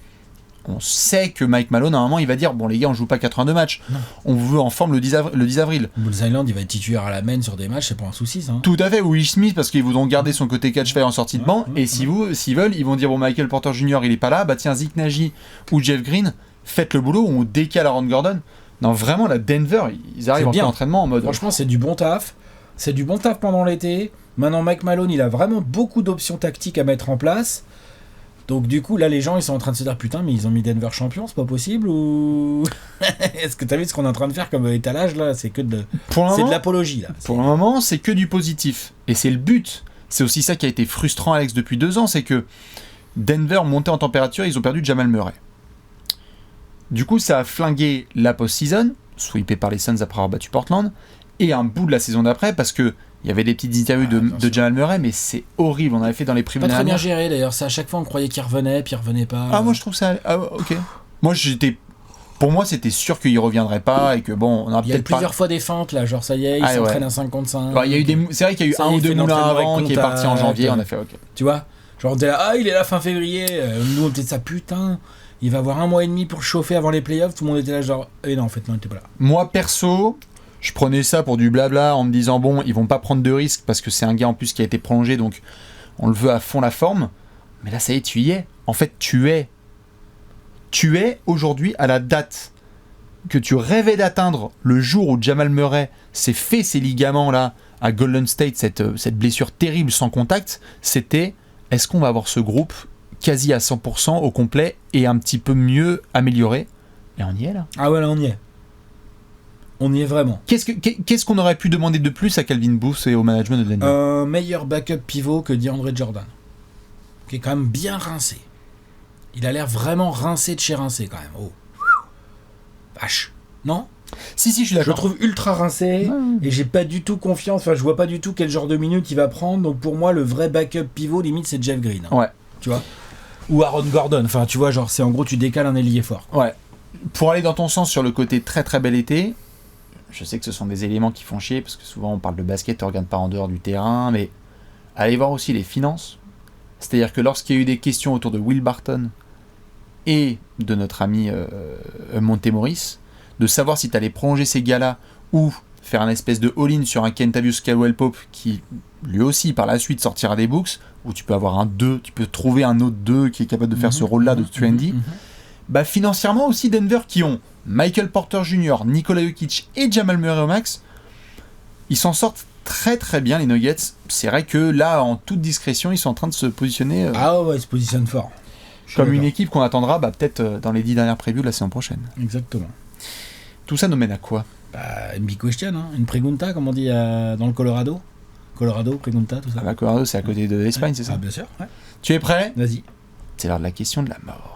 On sait que Mike Malone, normalement, il va dire bon, les gars, on joue pas 82 matchs. Non. On veut en forme le 10 avril. Bulls Island, il va être titulaire à la main sur des matchs, c'est pas un souci, ça. Hein. Tout à fait, Will Smith, parce qu'ils voudront garder son côté catch-fire en sortie de banc. Et s'ils veulent, ils vont dire bon, Michael Porter Jr., il est pas là. Bah tiens, Zeke Nagy ou Jeff Green, faites le boulot. On décale Aaron Gordon. Non, vraiment, la Denver, ils arrivent en plein entraînement en mode. Franchement, c'est du bon taf. C'est du bon taf pendant l'été. Maintenant, Mike Malone, il a vraiment beaucoup d'options tactiques à mettre en place. Donc du coup, là, les gens, ils sont en train de se dire putain, mais ils ont mis Denver champion, c'est pas possible ou est-ce que t'as vu ce qu'on est en train de faire comme étalage là? C'est que c'est de l'apologie là. Pour le moment, c'est que du positif et c'est le but. C'est aussi ça qui a été frustrant, Alex, depuis 2 ans, c'est que Denver montait en température, ils ont perdu Jamal Murray. Du coup, ça a flingué la post-season, sweepé par les Suns après avoir battu Portland, et un bout de la saison d'après parce que il y avait des petites interviews de Jamal Murray, mais c'est horrible. On avait fait dans les previews. Pas très bien géré d'ailleurs. C'est à chaque fois on croyait qu'il revenait, puis il revenait pas. Ah, moi je trouve ça. Ah, ok. Pour moi, c'était sûr qu'il reviendrait pas et que bon, on aura peut-être. Il y a plusieurs fois des feintes là, genre ça y est, il s'entraîne à 5 contre 5. Ouais, il y a eu c'est vrai qu'il y a eu un ou deux moulins avant qui est parti en janvier. On a fait ok. Tu vois, genre on était là, il est là fin février. Nous on était de ça, putain. Il va avoir 1 mois et demi pour chauffer avant les playoffs. Tout le monde était là genre, non en fait non, il était pas là. Moi perso. Je prenais ça pour du blabla en me disant bon, ils vont pas prendre de risques parce que c'est un gars en plus qui a été prolongé, donc on le veut à fond la forme. Mais là, ça y est, tu y es. En fait, tu es aujourd'hui à la date que tu rêvais d'atteindre le jour où Jamal Murray s'est fait ces ligaments là à Golden State, cette blessure terrible sans contact. C'était est-ce qu'on va avoir ce groupe quasi à 100% au complet et un petit peu mieux amélioré? Et on y est là. Ah ouais, là on y est. On y est vraiment. Qu'est-ce qu'on aurait pu demander de plus à Calvin Booth et au management de Denver? Un meilleur backup pivot que DeAndre Jordan, qui est quand même bien rincé. Il a l'air vraiment rincé de chez rincé quand même. Oh, vache, non? Si, je suis d'accord. Je le trouve ultra rincé et j'ai pas du tout confiance. Enfin, je vois pas du tout quel genre de minutes il va prendre. Donc pour moi, le vrai backup pivot limite c'est Jeff Green. Ouais. Tu vois? Ou Aaron Gordon. Enfin, tu vois, genre c'est en gros tu décales un ailier fort. Ouais. Pour aller dans ton sens sur le côté très très bel été. Je sais que ce sont des éléments qui font chier, parce que souvent on parle de basket, on ne regarde pas en dehors du terrain, mais allez voir aussi les finances. C'est-à-dire que lorsqu'il y a eu des questions autour de Will Barton et de notre ami Montemoris, de savoir si tu allais prolonger ces gars-là ou faire un espèce de all-in sur un Kentavious Caldwell-Pope qui lui aussi par la suite sortira des books, où tu peux avoir un 2, tu peux trouver un autre 2 qui est capable de faire ce rôle-là de trendy. Bah financièrement aussi Denver qui ont Michael Porter Jr., Nikola Jokic et Jamal Murray au max, ils s'en sortent très très bien les Nuggets. C'est vrai que là, en toute discrétion, ils sont en train de se positionner ils se positionnent fort. Comme une équipe qu'on attendra peut-être dans les 10 dernières previews de la saison prochaine. Exactement. Tout ça nous mène à quoi? Une big question, hein. Une pregunta, comme on dit dans le Colorado. Colorado, pregunta, tout ça. Ah bah Colorado, c'est à côté de l'Espagne, c'est ça? Ah bien sûr, ouais. Tu es prêt? Vas-y. C'est l'heure de la question de la mort.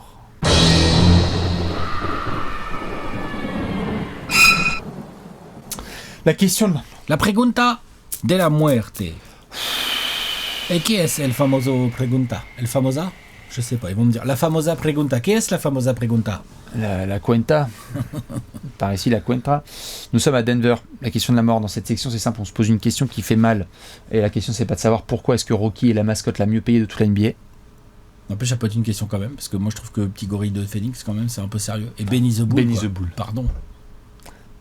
La question de la pregunta de la muerte. Et qui est el famoso pregunta? El famosa? Je sais pas, ils vont me dire. La famosa pregunta. Qui est la famosa pregunta? La cuenta. Par ici, la cuenta. Nous sommes à Denver. La question de la mort dans cette section, c'est simple. On se pose une question qui fait mal. Et la question, c'est pas de savoir pourquoi est-ce que Rocky est la mascotte la mieux payée de toute la NBA. En plus, ça peut être une question quand même, parce que moi je trouve que Petit Gorille de Phoenix, quand même, c'est un peu sérieux. Et Benny the Bull. Benny the Bull. Pardon.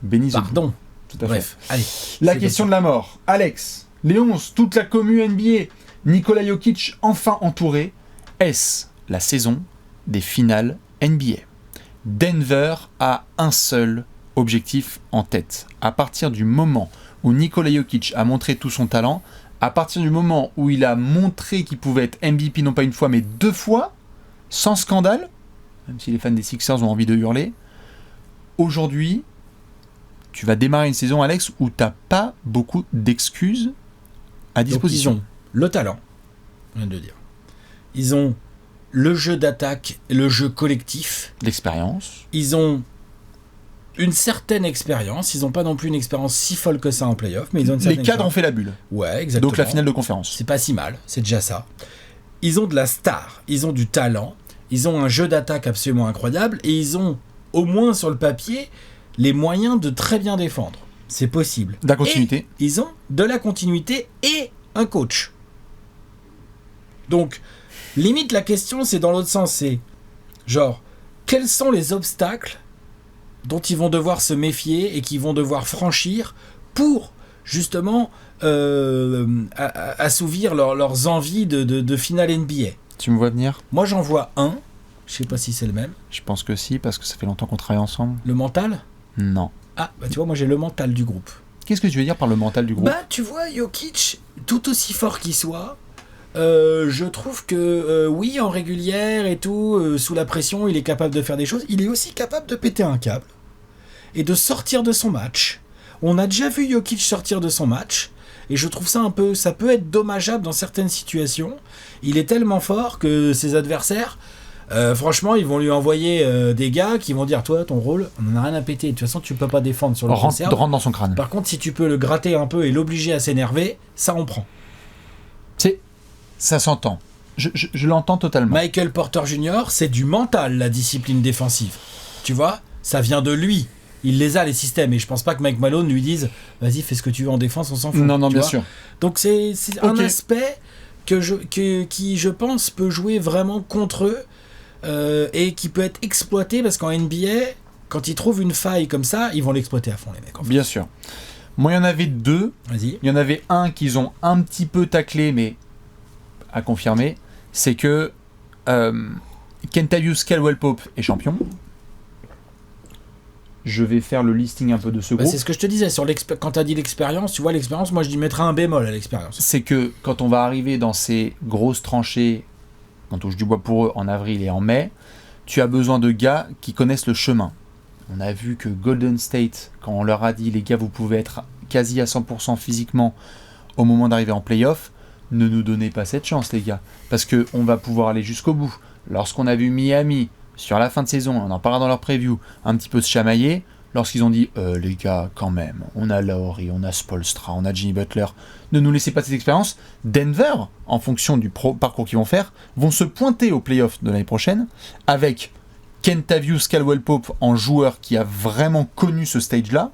Benny the Pardon. Bull. Tout à Bref, fait. allez. La question de la mort. Alex, Léonce, toute la commu NBA, Nikola Jokic enfin entouré. Est-ce la saison des finales NBA? Denver a un seul objectif en tête. À partir du moment où Nikola Jokic a montré tout son talent, à partir du moment où il a montré qu'il pouvait être MVP non pas une fois mais 2 fois, sans scandale, même si les fans des Sixers ont envie de hurler, aujourd'hui, tu vas démarrer une saison, Alex, où tu n'as pas beaucoup d'excuses à disposition. Donc, ils ont le talent, je viens de le dire. Ils ont le jeu d'attaque, le jeu collectif. L'expérience. Ils ont une certaine expérience. Ils n'ont pas non plus une expérience si folle que ça en playoff, mais ils ont une certaine Les cadres ont fait la bulle. Ouais, exactement. Donc la finale de conférence. C'est pas si mal, c'est déjà ça. Ils ont de la star, ils ont du talent, ils ont un jeu d'attaque absolument incroyable et ils ont, au moins sur le papier, les moyens de très bien défendre. C'est possible. De la continuité. Et ils ont de la continuité et un coach. Donc, limite, la question, c'est dans l'autre sens. C'est genre, quels sont les obstacles dont ils vont devoir se méfier et qu'ils vont devoir franchir pour justement assouvir leurs envies de finale NBA. Tu me vois venir ? Moi j'en vois un, je sais pas si c'est le même. Je pense que si, parce que ça fait longtemps qu'on travaille ensemble. Le mental ? Non. Ah, bah tu vois, moi j'ai le mental du groupe. Qu'est-ce que tu veux dire par le mental du groupe ? Bah tu vois, Jokic, tout aussi fort qu'il soit, je trouve que oui, en régulière et tout, sous la pression, il est capable de faire des choses. Il est aussi capable de péter un câble et de sortir de son match. On a déjà vu Jokic sortir de son match et je trouve ça ça peut être dommageable dans certaines situations. Il est tellement fort que ses adversaires, franchement, ils vont lui envoyer des gars qui vont dire toi, ton rôle, on en a rien à péter. De toute façon, tu peux pas défendre sur le rentre dans son crâne. Par contre, si tu peux le gratter un peu et l'obliger à s'énerver, ça on prend. Ça s'entend. Je l'entends totalement. Michael Porter Jr., c'est du mental, la discipline défensive. Tu vois, ça vient de lui. Il les a, les systèmes. Et je pense pas que Mike Malone lui dise vas-y, fais ce que tu veux en défense, on s'en fout. Non, bien sûr. Donc c'est un aspect qui, je pense, peut jouer vraiment contre eux et qui peut être exploité parce qu'en NBA, quand ils trouvent une faille comme ça, ils vont l'exploiter à fond, les mecs. En fait. Bien sûr. Moi, il y en avait deux. Vas-y. Il y en avait un qu'ils ont un petit peu taclé, mais à confirmer, c'est que Kentavious Caldwell-Pope est champion. Je vais faire le listing un peu de ce groupe. C'est ce que je te disais, quand tu as dit l'expérience, tu vois, l'expérience, moi je mettrais un bémol à l'expérience. C'est que quand on va arriver dans ces grosses tranchées, on touche du bois pour eux en avril et en mai, tu as besoin de gars qui connaissent le chemin. On a vu que Golden State, quand on leur a dit les gars, vous pouvez être quasi à 100% physiquement au moment d'arriver en play-off, ne nous donnez pas cette chance, les gars, parce qu'on va pouvoir aller jusqu'au bout. Lorsqu'on a vu Miami, sur la fin de saison, on en parlera dans leur preview, un petit peu se chamailler, lorsqu'ils ont dit les gars, quand même, on a Lowry, on a Spoelstra, on a Jimmy Butler, ne nous laissez pas cette expérience. Denver, en fonction du parcours qu'ils vont faire, vont se pointer aux playoffs de l'année prochaine avec Kentavious Caldwell-Pope en joueur qui a vraiment connu ce stage-là,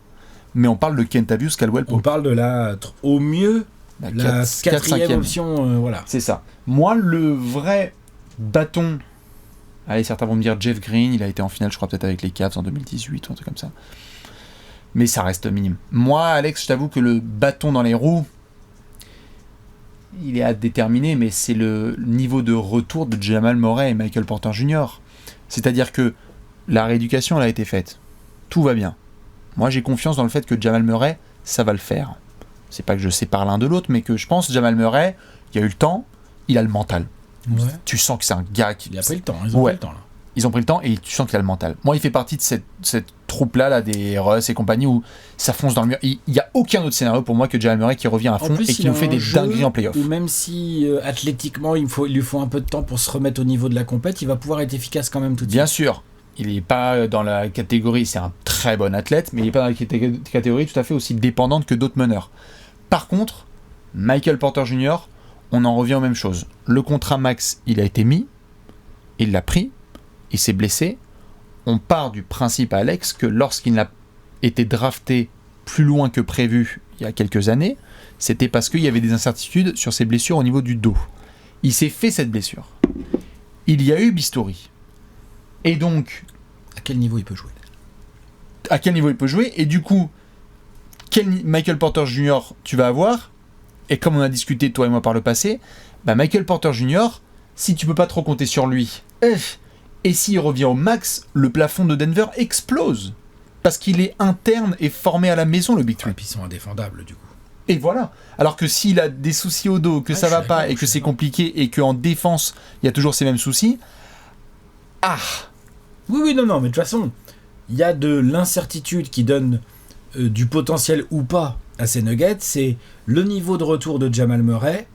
mais on parle de Kentavious Caldwell-Pope. On parle de au mieux, la quatrième option, voilà. C'est ça. Moi, le vrai bâton, allez, certains vont me dire Jeff Green, il a été en finale, je crois, peut-être avec les Cavs en 2018 ou un truc comme ça. Mais ça reste minime. Moi, Alex, je t'avoue que le bâton dans les roues, il est à déterminer, mais c'est le niveau de retour de Jamal Murray et Michael Porter Jr. C'est-à-dire que la rééducation, elle a été faite. Tout va bien. Moi, j'ai confiance dans le fait que Jamal Murray, ça va le faire. C'est pas que je sépare l'un de l'autre, mais que je pense Jamal Murray, il a eu le temps, il a le mental. Ouais. Tu sens que c'est un gars qui... Il a pris le temps, ils ont pris le temps là. Ils ont pris le temps et tu sens qu'il a le mental. Moi, il fait partie de cette troupe-là, des Russ et compagnie, où ça fonce dans le mur. Il n'y a aucun autre scénario pour moi que Jamal Murray qui revient à fond et qui nous fait des dingueries en play-off. Ou même si athlétiquement, il lui faut un peu de temps pour se remettre au niveau de la compète, il va pouvoir être efficace quand même tout de suite. Bien sûr. Il n'est pas dans la catégorie, c'est un très bon athlète, mais il n'est pas dans la catégorie tout à fait aussi dépendante que d'autres meneurs. Par contre, Michael Porter Jr., on en revient aux mêmes choses. Le contrat max, il a été mis, il l'a pris, il s'est blessé. On part du principe, Alex, que lorsqu'il a été drafté plus loin que prévu il y a quelques années, c'était parce qu'il y avait des incertitudes sur ses blessures au niveau du dos. Il s'est fait cette blessure. Il y a eu Bistori. Et donc... À quel niveau il peut jouer ? À quel niveau il peut jouer ? Et du coup, quel Michael Porter Jr. tu vas avoir ? Et comme on a discuté toi et moi par le passé, Michael Porter Jr., si tu peux pas trop compter sur lui, et s'il revient au max, le plafond de Denver explose. Parce qu'il est interne et formé à la maison, le Big Three. Et puis ils sont indéfendables du coup. Et voilà. Alors que s'il a des soucis au dos, que ça va pas, et que c'est compliqué, et qu'en défense, il y a toujours ces mêmes soucis, Oui, non, mais de toute façon, il y a de l'incertitude qui donne du potentiel ou pas à ces Nuggets, c'est le niveau de retour de Jamal Murray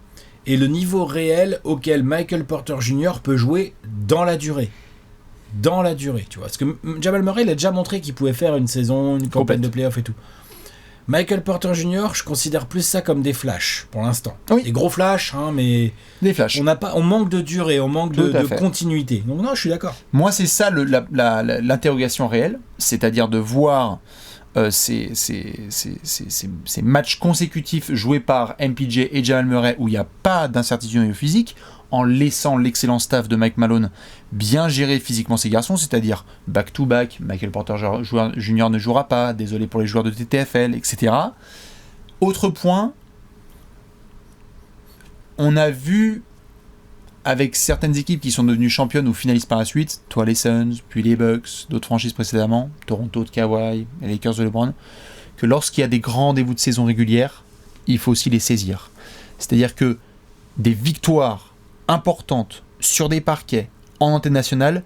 et le niveau réel auquel Michael Porter Jr. peut jouer dans la durée. Dans la durée, tu vois. Parce que Jamal Murray, il a déjà montré qu'il pouvait faire une saison, une campagne de playoff et tout. Michael Porter Jr., je considère plus ça comme des flashs, pour l'instant. Oui. Des gros flashs, mais... Des flashs. On manque de durée, on manque de continuité. Donc non, je suis d'accord. Moi, c'est ça l'interrogation réelle, c'est-à-dire de voir ces matchs consécutifs joués par MPJ et Jamal Murray où il n'y a pas d'incertitude physique, en laissant l'excellent staff de Mike Malone bien gérer physiquement ces garçons, c'est-à-dire back-to-back, Michael Porter Jr. ne jouera pas, désolé pour les joueurs de TTFL, etc. Autre point, on a vu avec certaines équipes qui sont devenues championnes ou finalistes par la suite, toi les Suns, puis les Bucks, d'autres franchises précédemment, Toronto de Kawhi, les Lakers de LeBron, que lorsqu'il y a des grands rendez-vous de saison régulière, il faut aussi les saisir. C'est-à-dire que des victoires importantes sur des parquets en antenne nationale,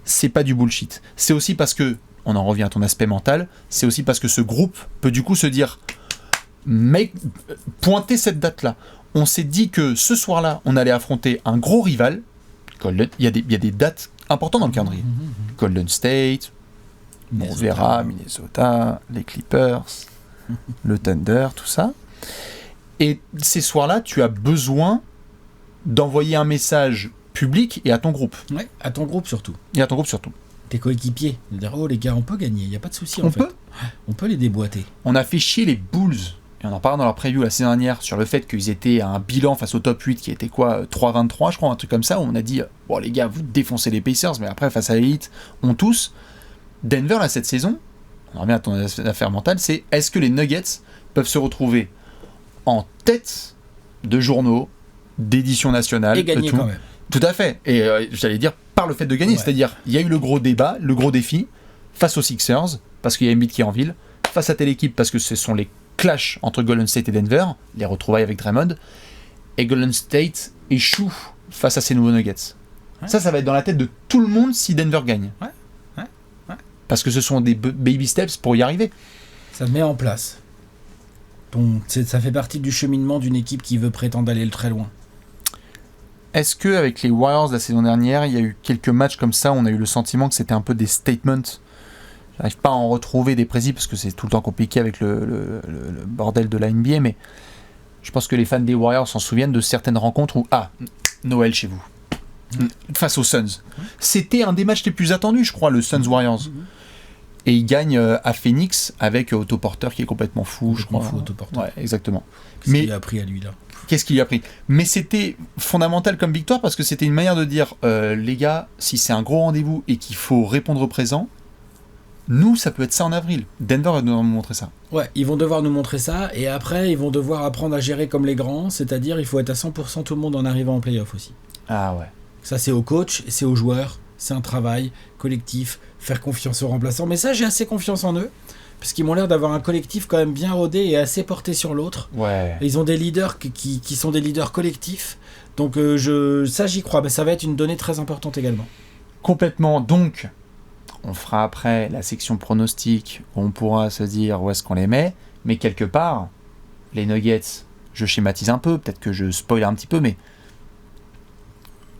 c'est pas du bullshit. C'est aussi parce que, on en revient à ton aspect mental, c'est aussi parce que ce groupe peut du coup se dire, pointer cette date-là. On s'est dit que ce soir-là, on allait affronter un gros rival. Il y a des dates importantes dans le calendrier. Golden State, on verra, Minnesota, les Clippers, le Thunder, tout ça. Et ces soirs-là, tu as besoin d'envoyer un message public et à ton groupe. Ouais, à ton groupe surtout. Et à ton groupe surtout. Tes coéquipiers. De dire, oh les gars, on peut gagner, il n'y a pas de souci. On peut les déboîter. On a fait chier les Bulls. Et on en parle dans leur preview la saison dernière sur le fait qu'ils étaient à un bilan face au top 8 qui était quoi, 3-23 je crois, un truc comme ça, où on a dit bon les gars vous défoncez les Pacers, mais après face à l'élite on tous. Denver là cette saison, on revient à ton affaire mentale, c'est est-ce que les Nuggets peuvent se retrouver en tête de journaux, d'édition nationale et gagner tout. Quand même. Tout à fait, et j'allais dire par le fait de gagner, c'est-à-dire il y a eu le gros débat, le gros défi face aux Sixers, parce qu'il y a Embiid qui est en ville, face à telle équipe parce que ce sont les clash entre Golden State et Denver, les retrouvailles avec Draymond, et Golden State échoue face à ces nouveaux Nuggets. Ouais. Ça va être dans la tête de tout le monde si Denver gagne. Ouais. Parce que ce sont des baby steps pour y arriver. Ça met en place. Donc, ça fait partie du cheminement d'une équipe qui veut prétendre aller très loin. Est-ce qu'avec les Warriors la saison dernière, il y a eu quelques matchs comme ça où on a eu le sentiment que c'était un peu des statements? J'arrive pas à en retrouver des précis parce que c'est tout le temps compliqué avec le bordel de la NBA, mais je pense que les fans des Warriors s'en souviennent de certaines rencontres où Noël chez vous face aux Suns. C'était un des matchs les plus attendus, je crois, le Suns Warriors. Et ils gagnent à Phoenix avec Otto Porter qui est complètement fou, je crois. Fou, Otto Porter. Ouais, exactement. Qu'est-ce qu'il a appris à lui là? Qu'est-ce qu'il lui a pris? Mais c'était fondamental comme victoire parce que c'était une manière de dire les gars, si c'est un gros rendez-vous et qu'il faut répondre présent, nous, ça peut être ça en avril. Denver va nous montrer ça. Ouais, ils vont devoir nous montrer ça, et après, ils vont devoir apprendre à gérer comme les grands, c'est-à-dire il faut être à 100% tout le monde en arrivant en play-off aussi. Ah ouais. Ça, c'est au coach, c'est aux joueurs, c'est un travail collectif, faire confiance aux remplaçants. Mais ça, j'ai assez confiance en eux, parce qu'ils m'ont l'air d'avoir un collectif quand même bien rodé et assez porté sur l'autre. Ouais. Et ils ont des leaders qui sont des leaders collectifs, donc ça, j'y crois. Ça va être une donnée très importante également. Complètement, donc... On fera après la section pronostic où on pourra se dire où est-ce qu'on les met. Mais quelque part, les Nuggets, je schématise un peu, peut-être que je spoil un petit peu, mais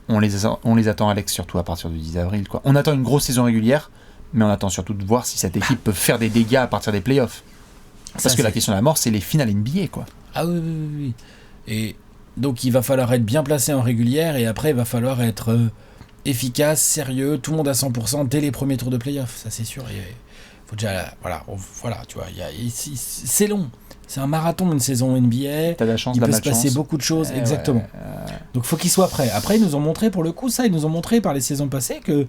on les attend, Alex, surtout à partir du 10 avril. Quoi. On attend une grosse saison régulière, mais on attend surtout de voir si cette équipe peut faire des dégâts à partir des playoffs. Parce que la question de la mort, c'est les finales NBA. Quoi. Ah oui. Et donc il va falloir être bien placé en régulière, et après il va falloir être... efficace, sérieux, tout le monde à 100% dès les premiers tours de play-off, ça c'est sûr. Il faut déjà, voilà, tu vois, c'est long. C'est un marathon, une saison NBA. T'as de la chance, il peut se passer beaucoup de choses, exactement. Donc faut qu'ils soient prêts. Après, ils nous ont montré, pour le coup, ils nous ont montré par les saisons passées que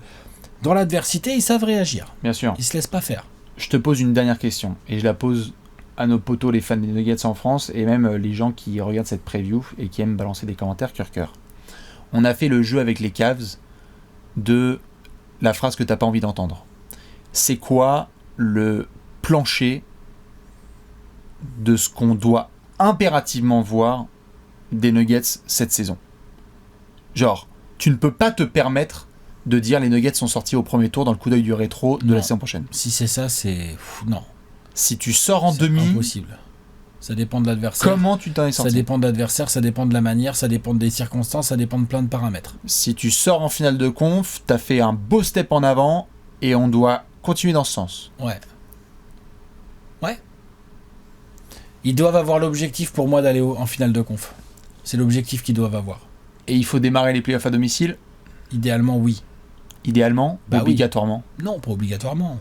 dans l'adversité, ils savent réagir. Bien sûr. Ils se laissent pas faire. Je te pose une dernière question, et je la pose à nos potos, les fans des Nuggets en France, et même les gens qui regardent cette preview et qui aiment balancer des commentaires cœur. On a fait le jeu avec les Cavs de la phrase que t'as pas envie d'entendre. C'est quoi le plancher de ce qu'on doit impérativement voir des Nuggets cette saison? Genre, tu ne peux pas te permettre de dire les Nuggets sont sortis au premier tour dans le coup d'œil du rétro de la saison prochaine. Si c'est ça, c'est... non. Si tu sors en demi... C'est impossible. Ça dépend de l'adversaire. Comment tu t'en es sorti? Ça dépend de l'adversaire, ça dépend de la manière, ça dépend des circonstances, ça dépend de plein de paramètres. Si tu sors en finale de conf, t'as fait un beau step en avant et on doit continuer dans ce sens. Ouais. Ils doivent avoir l'objectif pour moi d'aller en finale de conf. C'est l'objectif qu'ils doivent avoir. Et il faut démarrer les playoffs à domicile? Idéalement, oui. Idéalement? Obligatoirement? Oui. Non, pas obligatoirement.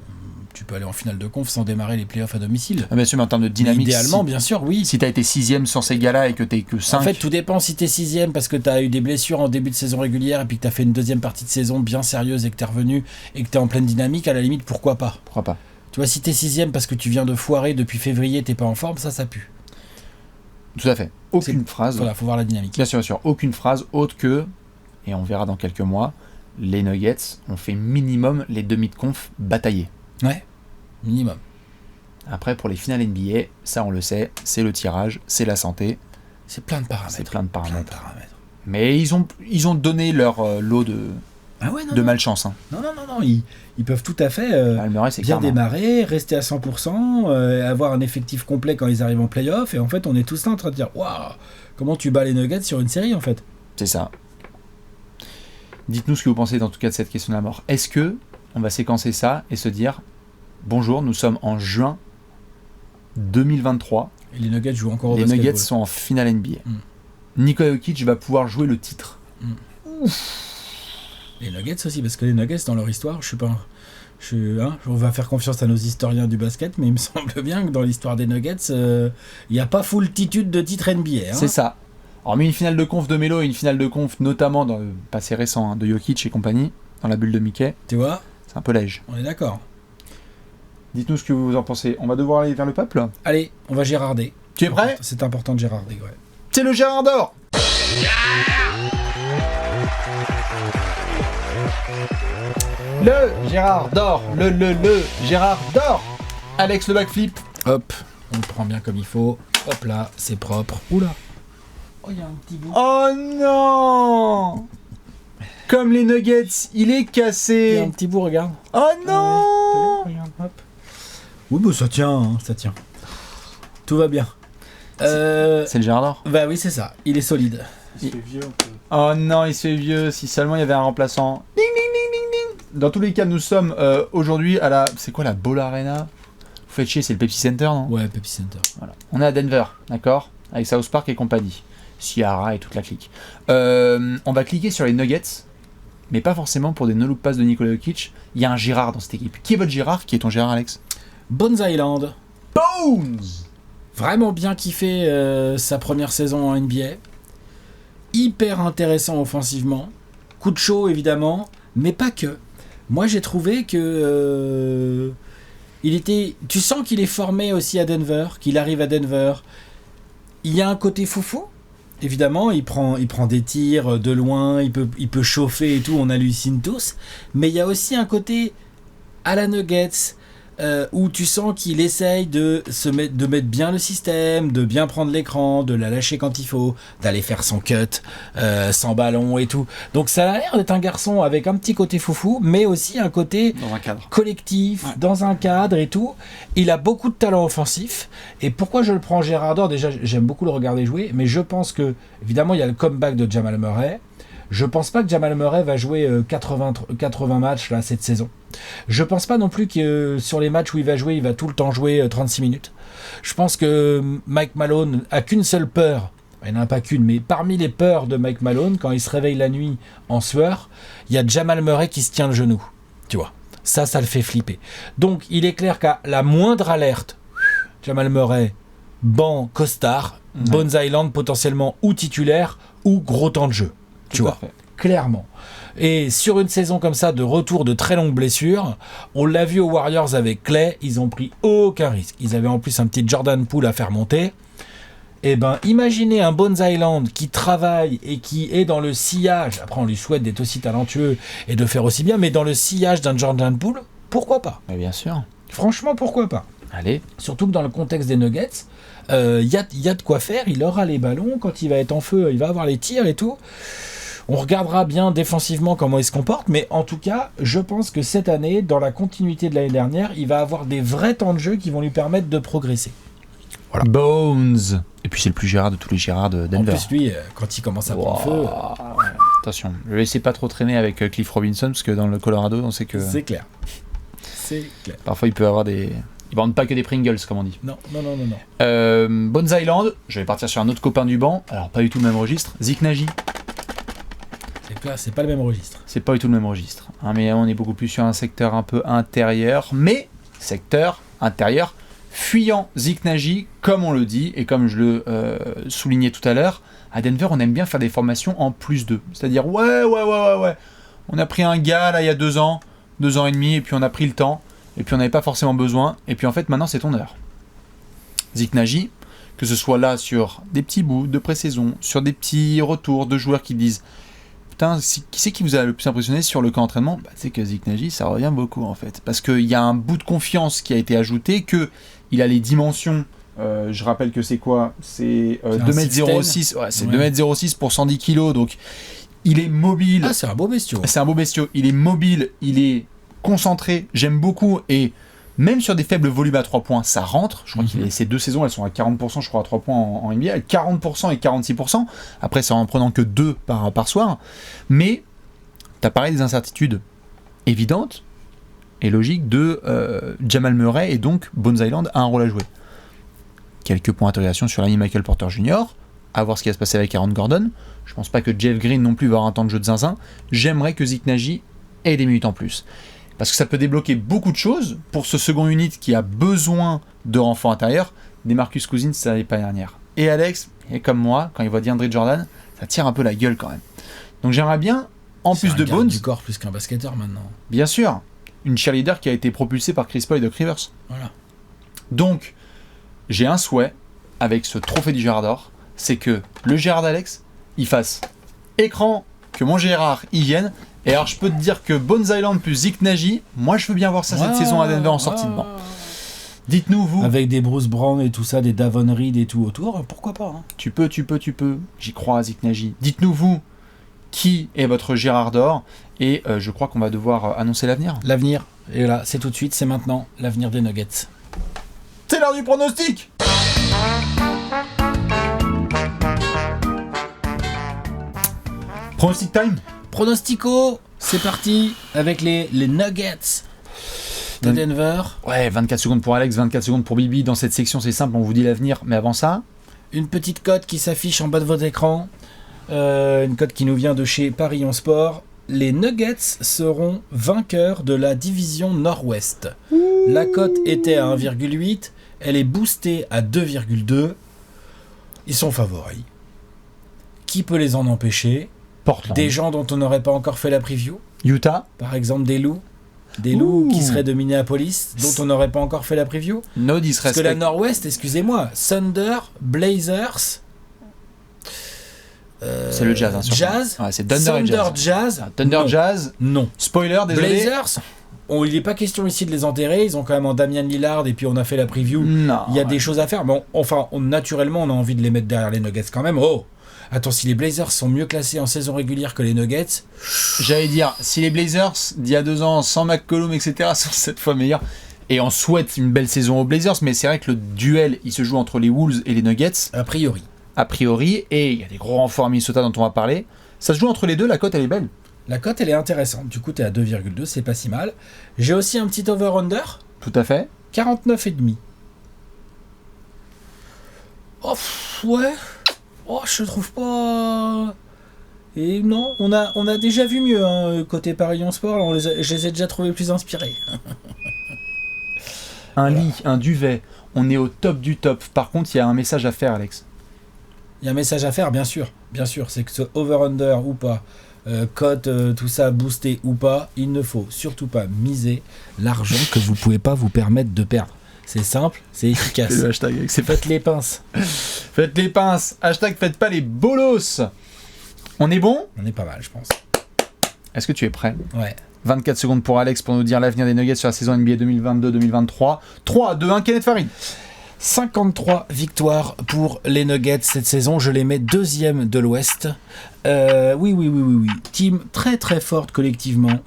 tu peux aller en finale de conf sans démarrer les playoffs à domicile. Bien sûr, mais en termes de dynamique, Idéalement, bien sûr, oui. si t'as été 6ème sur ces gars-là et que t'es que 5... En fait, tout dépend si t'es 6ème parce que t'as eu des blessures en début de saison régulière et puis que t'as fait une deuxième partie de saison bien sérieuse et que t'es revenu et que t'es en pleine dynamique, à la limite, pourquoi pas. Pourquoi pas. Tu vois, si t'es 6ème parce que tu viens de foirer depuis février, t'es pas en forme, ça pue. Tout à fait. Aucune phrase. Voilà, faut voir la dynamique. Bien sûr. Aucune phrase autre que, et on verra dans quelques mois, les Nuggets ont fait minimum les demi de conf bataillés. Ouais, minimum. Après, pour les finales NBA, ça on le sait, c'est le tirage, c'est la santé. C'est plein de paramètres. C'est plein de paramètres. Mais ils ont donné leur lot de malchance. Hein. Non. Ils peuvent tout à fait bien démarrer, rester à 100%, avoir un effectif complet quand ils arrivent en play-off. Et en fait, on est tous là en train de dire waouh, comment tu bats les Nuggets sur une série en fait. C'est ça. Dites-nous ce que vous pensez en tout cas de cette question de la mort. Est-ce que on va séquencer ça et se dire bonjour, nous sommes en juin 2023. Et les Nuggets jouent encore au Les basketball. Nuggets sont en finale NBA. Nikola Jokic va pouvoir jouer le titre. Les Nuggets aussi, parce que les Nuggets dans leur histoire, on va faire confiance à nos historiens du basket, mais il me semble bien que dans l'histoire des Nuggets, il n'y a pas foultitude de titres NBA. Hein. C'est ça. Hormis une finale de conf de Melo et une finale de conf notamment dans le passé récent de Jokic et compagnie, dans la bulle de Mickey. Tu vois ? C'est un peu léger. On est d'accord. Dites-nous ce que vous en pensez. On va devoir aller vers le peuple. Allez, on va Gérarder. Tu es prêt ? C'est important de Gérarder, ouais. C'est le Gérard d'or. Le Gérard d'or. Le Gérard d'or. Alex le backflip. Hop, on le prend bien comme il faut. Hop là, c'est propre. Oula. Oh, il y a un petit bout. Oh non. Comme les Nuggets, il est Il y a cassé. un petit bout, regarde. Oh non. Regarde, hop. Oui, bah ça tient, hein, ça tient. Tout va bien. C'est le Gérard d'or. Bah oui, c'est ça. Il est solide. Il se fait vieux un peu. Oh non, il se fait vieux. Si seulement il y avait un remplaçant. Ding, ding, ding, ding, ding. Dans tous les cas, nous sommes aujourd'hui à la... C'est quoi la Ball Arena ? Vous faites chier, c'est le Pepsi Center, non ? Ouais, Pepsi Center. Voilà. On est à Denver, d'accord ? Avec South Park et compagnie. Ciara et toute la clique. On va cliquer sur les Nuggets, mais pas forcément pour des no-look pass de Nikola Jokic. Il y a un Girard dans cette équipe. Qui est votre Girard ? Qui est ton Girard, Alex ? Bones Island. Bones ! Vraiment bien kiffé sa première saison en NBA. Hyper intéressant offensivement. Coup de chaud évidemment, mais pas que. Moi j'ai trouvé que tu sens qu'il est formé aussi à Denver, qu'il arrive à Denver. Il y a un côté foufou. Évidemment, il prend des tirs de loin, il peut chauffer et tout, on hallucine tous. Mais il y a aussi un côté à la Nuggets, où tu sens qu'il essaye de mettre bien le système, de bien prendre l'écran, de la lâcher quand il faut, d'aller faire son cut sans ballon et tout. Donc ça a l'air d'être un garçon avec un petit côté foufou, mais aussi un côté Dans un cadre. collectif, dans un cadre et tout. Il a beaucoup de talent offensif. Et pourquoi je le prends Gérard d'or ? Déjà, j'aime beaucoup le regarder jouer, mais je pense que, évidemment, il y a le comeback de Jamal Murray. Je pense pas que Jamal Murray va jouer 80 matchs là, cette saison. Je pense pas non plus que sur les matchs où il va jouer, il va tout le temps jouer 36 minutes. Je pense que Mike Malone a qu'une seule peur. Il n'en a pas qu'une, mais parmi les peurs de Mike Malone, quand il se réveille la nuit en sueur, il y a Jamal Murray qui se tient le genou. Tu vois, ça le fait flipper. Donc, il est clair qu'à la moindre alerte, Jamal Murray, banc, costard, Bones Island potentiellement ou titulaire ou gros temps de jeu. Tu vois, clairement. Et sur une saison comme ça, de retour de très longues blessures, on l'a vu aux Warriors avec Clay, ils ont pris aucun risque. Ils avaient en plus un petit Jordan Poole à faire monter. Eh ben, imaginez un Bones Island qui travaille et qui est dans le sillage. Après, on lui souhaite d'être aussi talentueux et de faire aussi bien, mais dans le sillage d'un Jordan Poole, pourquoi pas ? Mais bien sûr. Franchement, pourquoi pas ? Allez. Surtout que dans le contexte des Nuggets, y a de quoi faire. Il aura les ballons. Quand il va être en feu, il va avoir les tirs et tout. On regardera bien défensivement comment il se comporte, mais en tout cas, je pense que cette année, dans la continuité de l'année dernière, il va avoir des vrais temps de jeu qui vont lui permettre de progresser. Voilà. Bones. Et puis c'est le plus Gérard de tous les Gérards de Denver. En plus, lui, quand il commence à prendre feu... Attention, je vais laisser pas trop traîner avec Cliff Robinson, parce que dans le Colorado, on sait que... C'est clair. C'est clair. Parfois, il peut avoir des... Ils vendent pas que des Pringles, comme on dit. Non. Bones Island, je vais partir sur un autre copain du banc, alors pas du tout le même registre, Zik Nagy. C'est pas le même registre. C'est pas du tout le même registre. Hein, mais on est beaucoup plus sur un secteur un peu intérieur, mais secteur intérieur, fuyant Zeke Nnaji, comme on le dit, et comme je le soulignais tout à l'heure, à Denver, on aime bien faire des formations en +2. C'est-à-dire, ouais, on a pris un gars, là, il y a 2 ans et demi, et puis on a pris le temps, et puis on n'avait pas forcément besoin, et puis en fait, maintenant, c'est ton heure. Zeke Nnaji, que ce soit là sur des petits bouts de pré-saison, sur des petits retours de joueurs qui disent putain, qui c'est qui vous a le plus impressionné sur le camp d'entraînement? C'est que Zeke Nnaji, ça revient beaucoup en fait. Parce qu'il y a un bout de confiance qui a été ajouté, qu'il a les dimensions, je rappelle que c'est quoi? C'est 2m06, ouais, c'est 2m06 pour 110 kg, donc il est mobile. Ah, c'est un beau bestiau. C'est un beau bestiau, il est mobile, il est concentré, j'aime beaucoup, et même sur des faibles volumes à 3 points, ça rentre. Je crois que ces 2 saisons, elles sont à 40%, je crois, à 3 points en NBA. 40% et 46%. Après, c'est en prenant que 2 par soir. Mais tu as parlé des incertitudes évidentes et logiques de Jamal Murray, et donc Bones Hyland a un rôle à jouer. Quelques points d'interrogation sur l'ami Michael Porter Jr., à voir ce qui va se passer avec Aaron Gordon. Je pense pas que Jeff Green non plus va avoir un temps de jeu de zinzin. J'aimerais que Zeke Nnaji ait des minutes en plus. Parce que ça peut débloquer beaucoup de choses pour ce second unit qui a besoin de renforts intérieurs. Des Marcus Cousins, ça n'allait pas dernière. Et Alex, et comme moi, quand il voit DeAndre Jordan, ça tire un peu la gueule quand même. Donc j'aimerais bien, en plus de Bones... du corps plus qu'un basketteur maintenant. Bien sûr, une cheerleader qui a été propulsée par Chris Paul et Doc Rivers. Voilà. Donc, j'ai un souhait avec ce trophée du Gérard d'Or, c'est que le Gérard Alex, il fasse écran, que mon Gérard y vienne. Et alors je peux te dire que Bones Hyland plus Zeke Nnaji, moi je veux bien voir ça cette saison à Denver en sortie de banc. Dites-nous vous. Avec des Bruce Brown et tout ça, des Davon Reed et tout autour, pourquoi pas hein. Tu peux. J'y crois à Zeke Nnaji. Dites-nous vous qui est votre Gérard d'Or, et je crois qu'on va devoir annoncer l'avenir. L'avenir, et là c'est tout de suite, c'est maintenant, l'avenir des Nuggets. C'est l'heure du pronostic. Pronostic time. Pronostico, c'est parti avec les Nuggets de Denver. Ouais, 24 secondes pour Alex, 24 secondes pour Bibi. Dans cette section, c'est simple, on vous dit l'avenir. Mais avant ça, une petite cote qui s'affiche en bas de votre écran. Une cote qui nous vient de chez Parion Sport. Les Nuggets seront vainqueurs de la division Nord-Ouest. La cote était à 1,8. Elle est boostée à 2,2. Ils sont favoris. Qui peut les en empêcher? Portland. Des gens dont on n'aurait pas encore fait la preview. Utah. Par exemple, des loups qui seraient de Minneapolis, dont on n'aurait pas encore fait la preview. No disrespect. Parce que la Nord-Ouest, excusez-moi, Thunder, Blazers. C'est le Jazz. Hein, Jazz. Ouais, c'est Thunder et Jazz. Jazz. Thunder non. Jazz. Non. Spoiler, désolé. Blazers. Il n'est pas question ici de les enterrer. Ils ont quand même en Damian Lillard et puis on a fait la preview. Non. Il y a des choses à faire. Bon, enfin, naturellement, on a envie de les mettre derrière les Nuggets quand même. Oh. Attends, si les Blazers sont mieux classés en saison régulière que les Nuggets... J'allais dire, si les Blazers, d'il y a 2 ans, sans McCollum, etc., sont cette fois meilleurs, et on souhaite une belle saison aux Blazers, mais c'est vrai que le duel, il se joue entre les Wolves et les Nuggets. A priori, et il y a des gros renforts à Minnesota dont on va parler. Ça se joue entre les deux, la cote, elle est belle. La cote, elle est intéressante. Du coup, t'es à 2,2, c'est pas si mal. J'ai aussi un petit over-under. Tout à fait. 49,5. Oh, ouais... Oh, je trouve pas. Et non, on a déjà vu mieux hein, côté Parion Sport. Je les ai déjà trouvés plus inspirés. Un lit, un duvet. On est au top du top. Par contre, il y a un message à faire, Alex. Il y a un message à faire, bien sûr. C'est que ce over-under ou pas, cote, tout ça boosté ou pas, il ne faut surtout pas miser l'argent que vous pouvez pas vous permettre de perdre. C'est simple, c'est efficace. C'est le hashtag. Faites les pinces. Faites les pinces. Hashtag faites pas les bolos. On est bon? On est pas mal, je pense. Est-ce que tu es prêt? Ouais. 24 secondes pour Alex pour nous dire l'avenir des Nuggets sur la saison NBA 2022-2023. 3, 2, 1, Kenneth Farid. 53 victoires pour les Nuggets cette saison. Je les mets deuxième de l'Ouest. Oui. Team très très forte collectivement.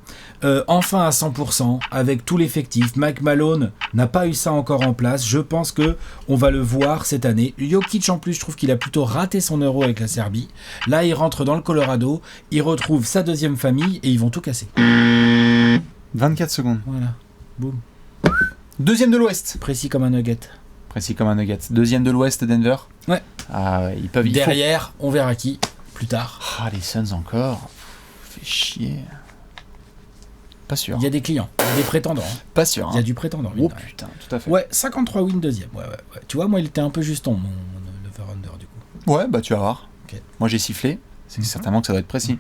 Enfin à 100% avec tout l'effectif. Mike Malone n'a pas eu ça encore en place. Je pense que on va le voir cette année. Jokic en plus, je trouve qu'il a plutôt raté son euro avec la Serbie. Là, il rentre dans le Colorado. Il retrouve sa deuxième famille et ils vont tout casser. 24 secondes. Voilà. Boum. Deuxième de l'Ouest. Précis comme un nugget. Précis comme un nugget. Deuxième de l'Ouest, Denver. Ouais. Ah, ils peuvent. Derrière, on verra qui plus tard. Ah, les Suns encore. Fait chier. Pas sûr. Il y a des clients, il y a des prétendants. Hein. Pas sûr. Il y a du prétendant. Oh putain, tout à fait. Ouais, 53 wins deuxième. Ouais. Tu vois, moi, il était un peu juste mon over-under du coup. Ouais, bah tu vas voir. Okay. Moi j'ai sifflé, c'est certainement que ça doit être précis.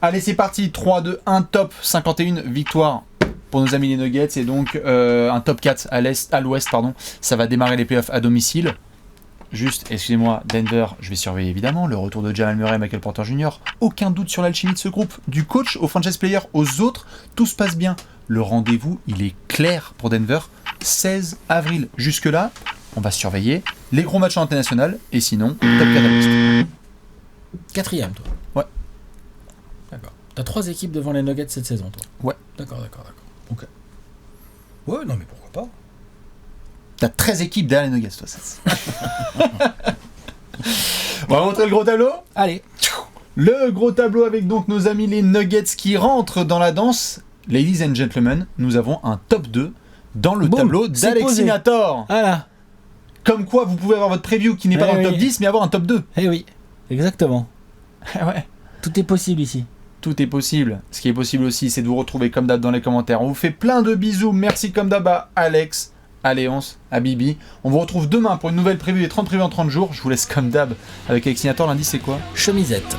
Allez, c'est parti, 3, 2, 1, top, 51 victoires pour nos amis les Nuggets, et donc un top 4 à l'ouest, pardon. Ça va démarrer les playoffs à domicile. Juste, excusez-moi, Denver, je vais surveiller évidemment le retour de Jamal Murray et Michael Porter Jr. Aucun doute sur l'alchimie de ce groupe. Du coach au franchise player aux autres, tout se passe bien. Le rendez-vous, il est clair pour Denver. 16 avril. Jusque-là, on va surveiller les gros matchs internationaux et sinon, top 4 à l'Est. Quatrième, toi. Ouais. D'accord. T'as 3 équipes devant les Nuggets cette saison, toi. Ouais. D'accord. Ok. Ouais, non, mais pourquoi pas. T'as 13 équipes derrière les Nuggets, toi. On va montrer le gros tableau. Allez. Le gros tableau avec donc nos amis les Nuggets qui rentrent dans la danse. Ladies and gentlemen, nous avons un top 2 dans le tableau d'Alexinator. Voilà. Comme quoi, vous pouvez avoir votre preview qui n'est pas dans le top 10, mais avoir un top 2. Eh oui, exactement. Ouais. Tout est possible ici. Tout est possible. Ce qui est possible aussi, c'est de vous retrouver comme d'hab dans les commentaires. On vous fait plein de bisous. Merci comme d'hab à Alex, à Léonce, à Bibi. On vous retrouve demain pour une nouvelle preview des 30 prévues en 30 jours. Je vous laisse comme d'hab avec Alexinator. Lundi, c'est quoi ? Chemisette.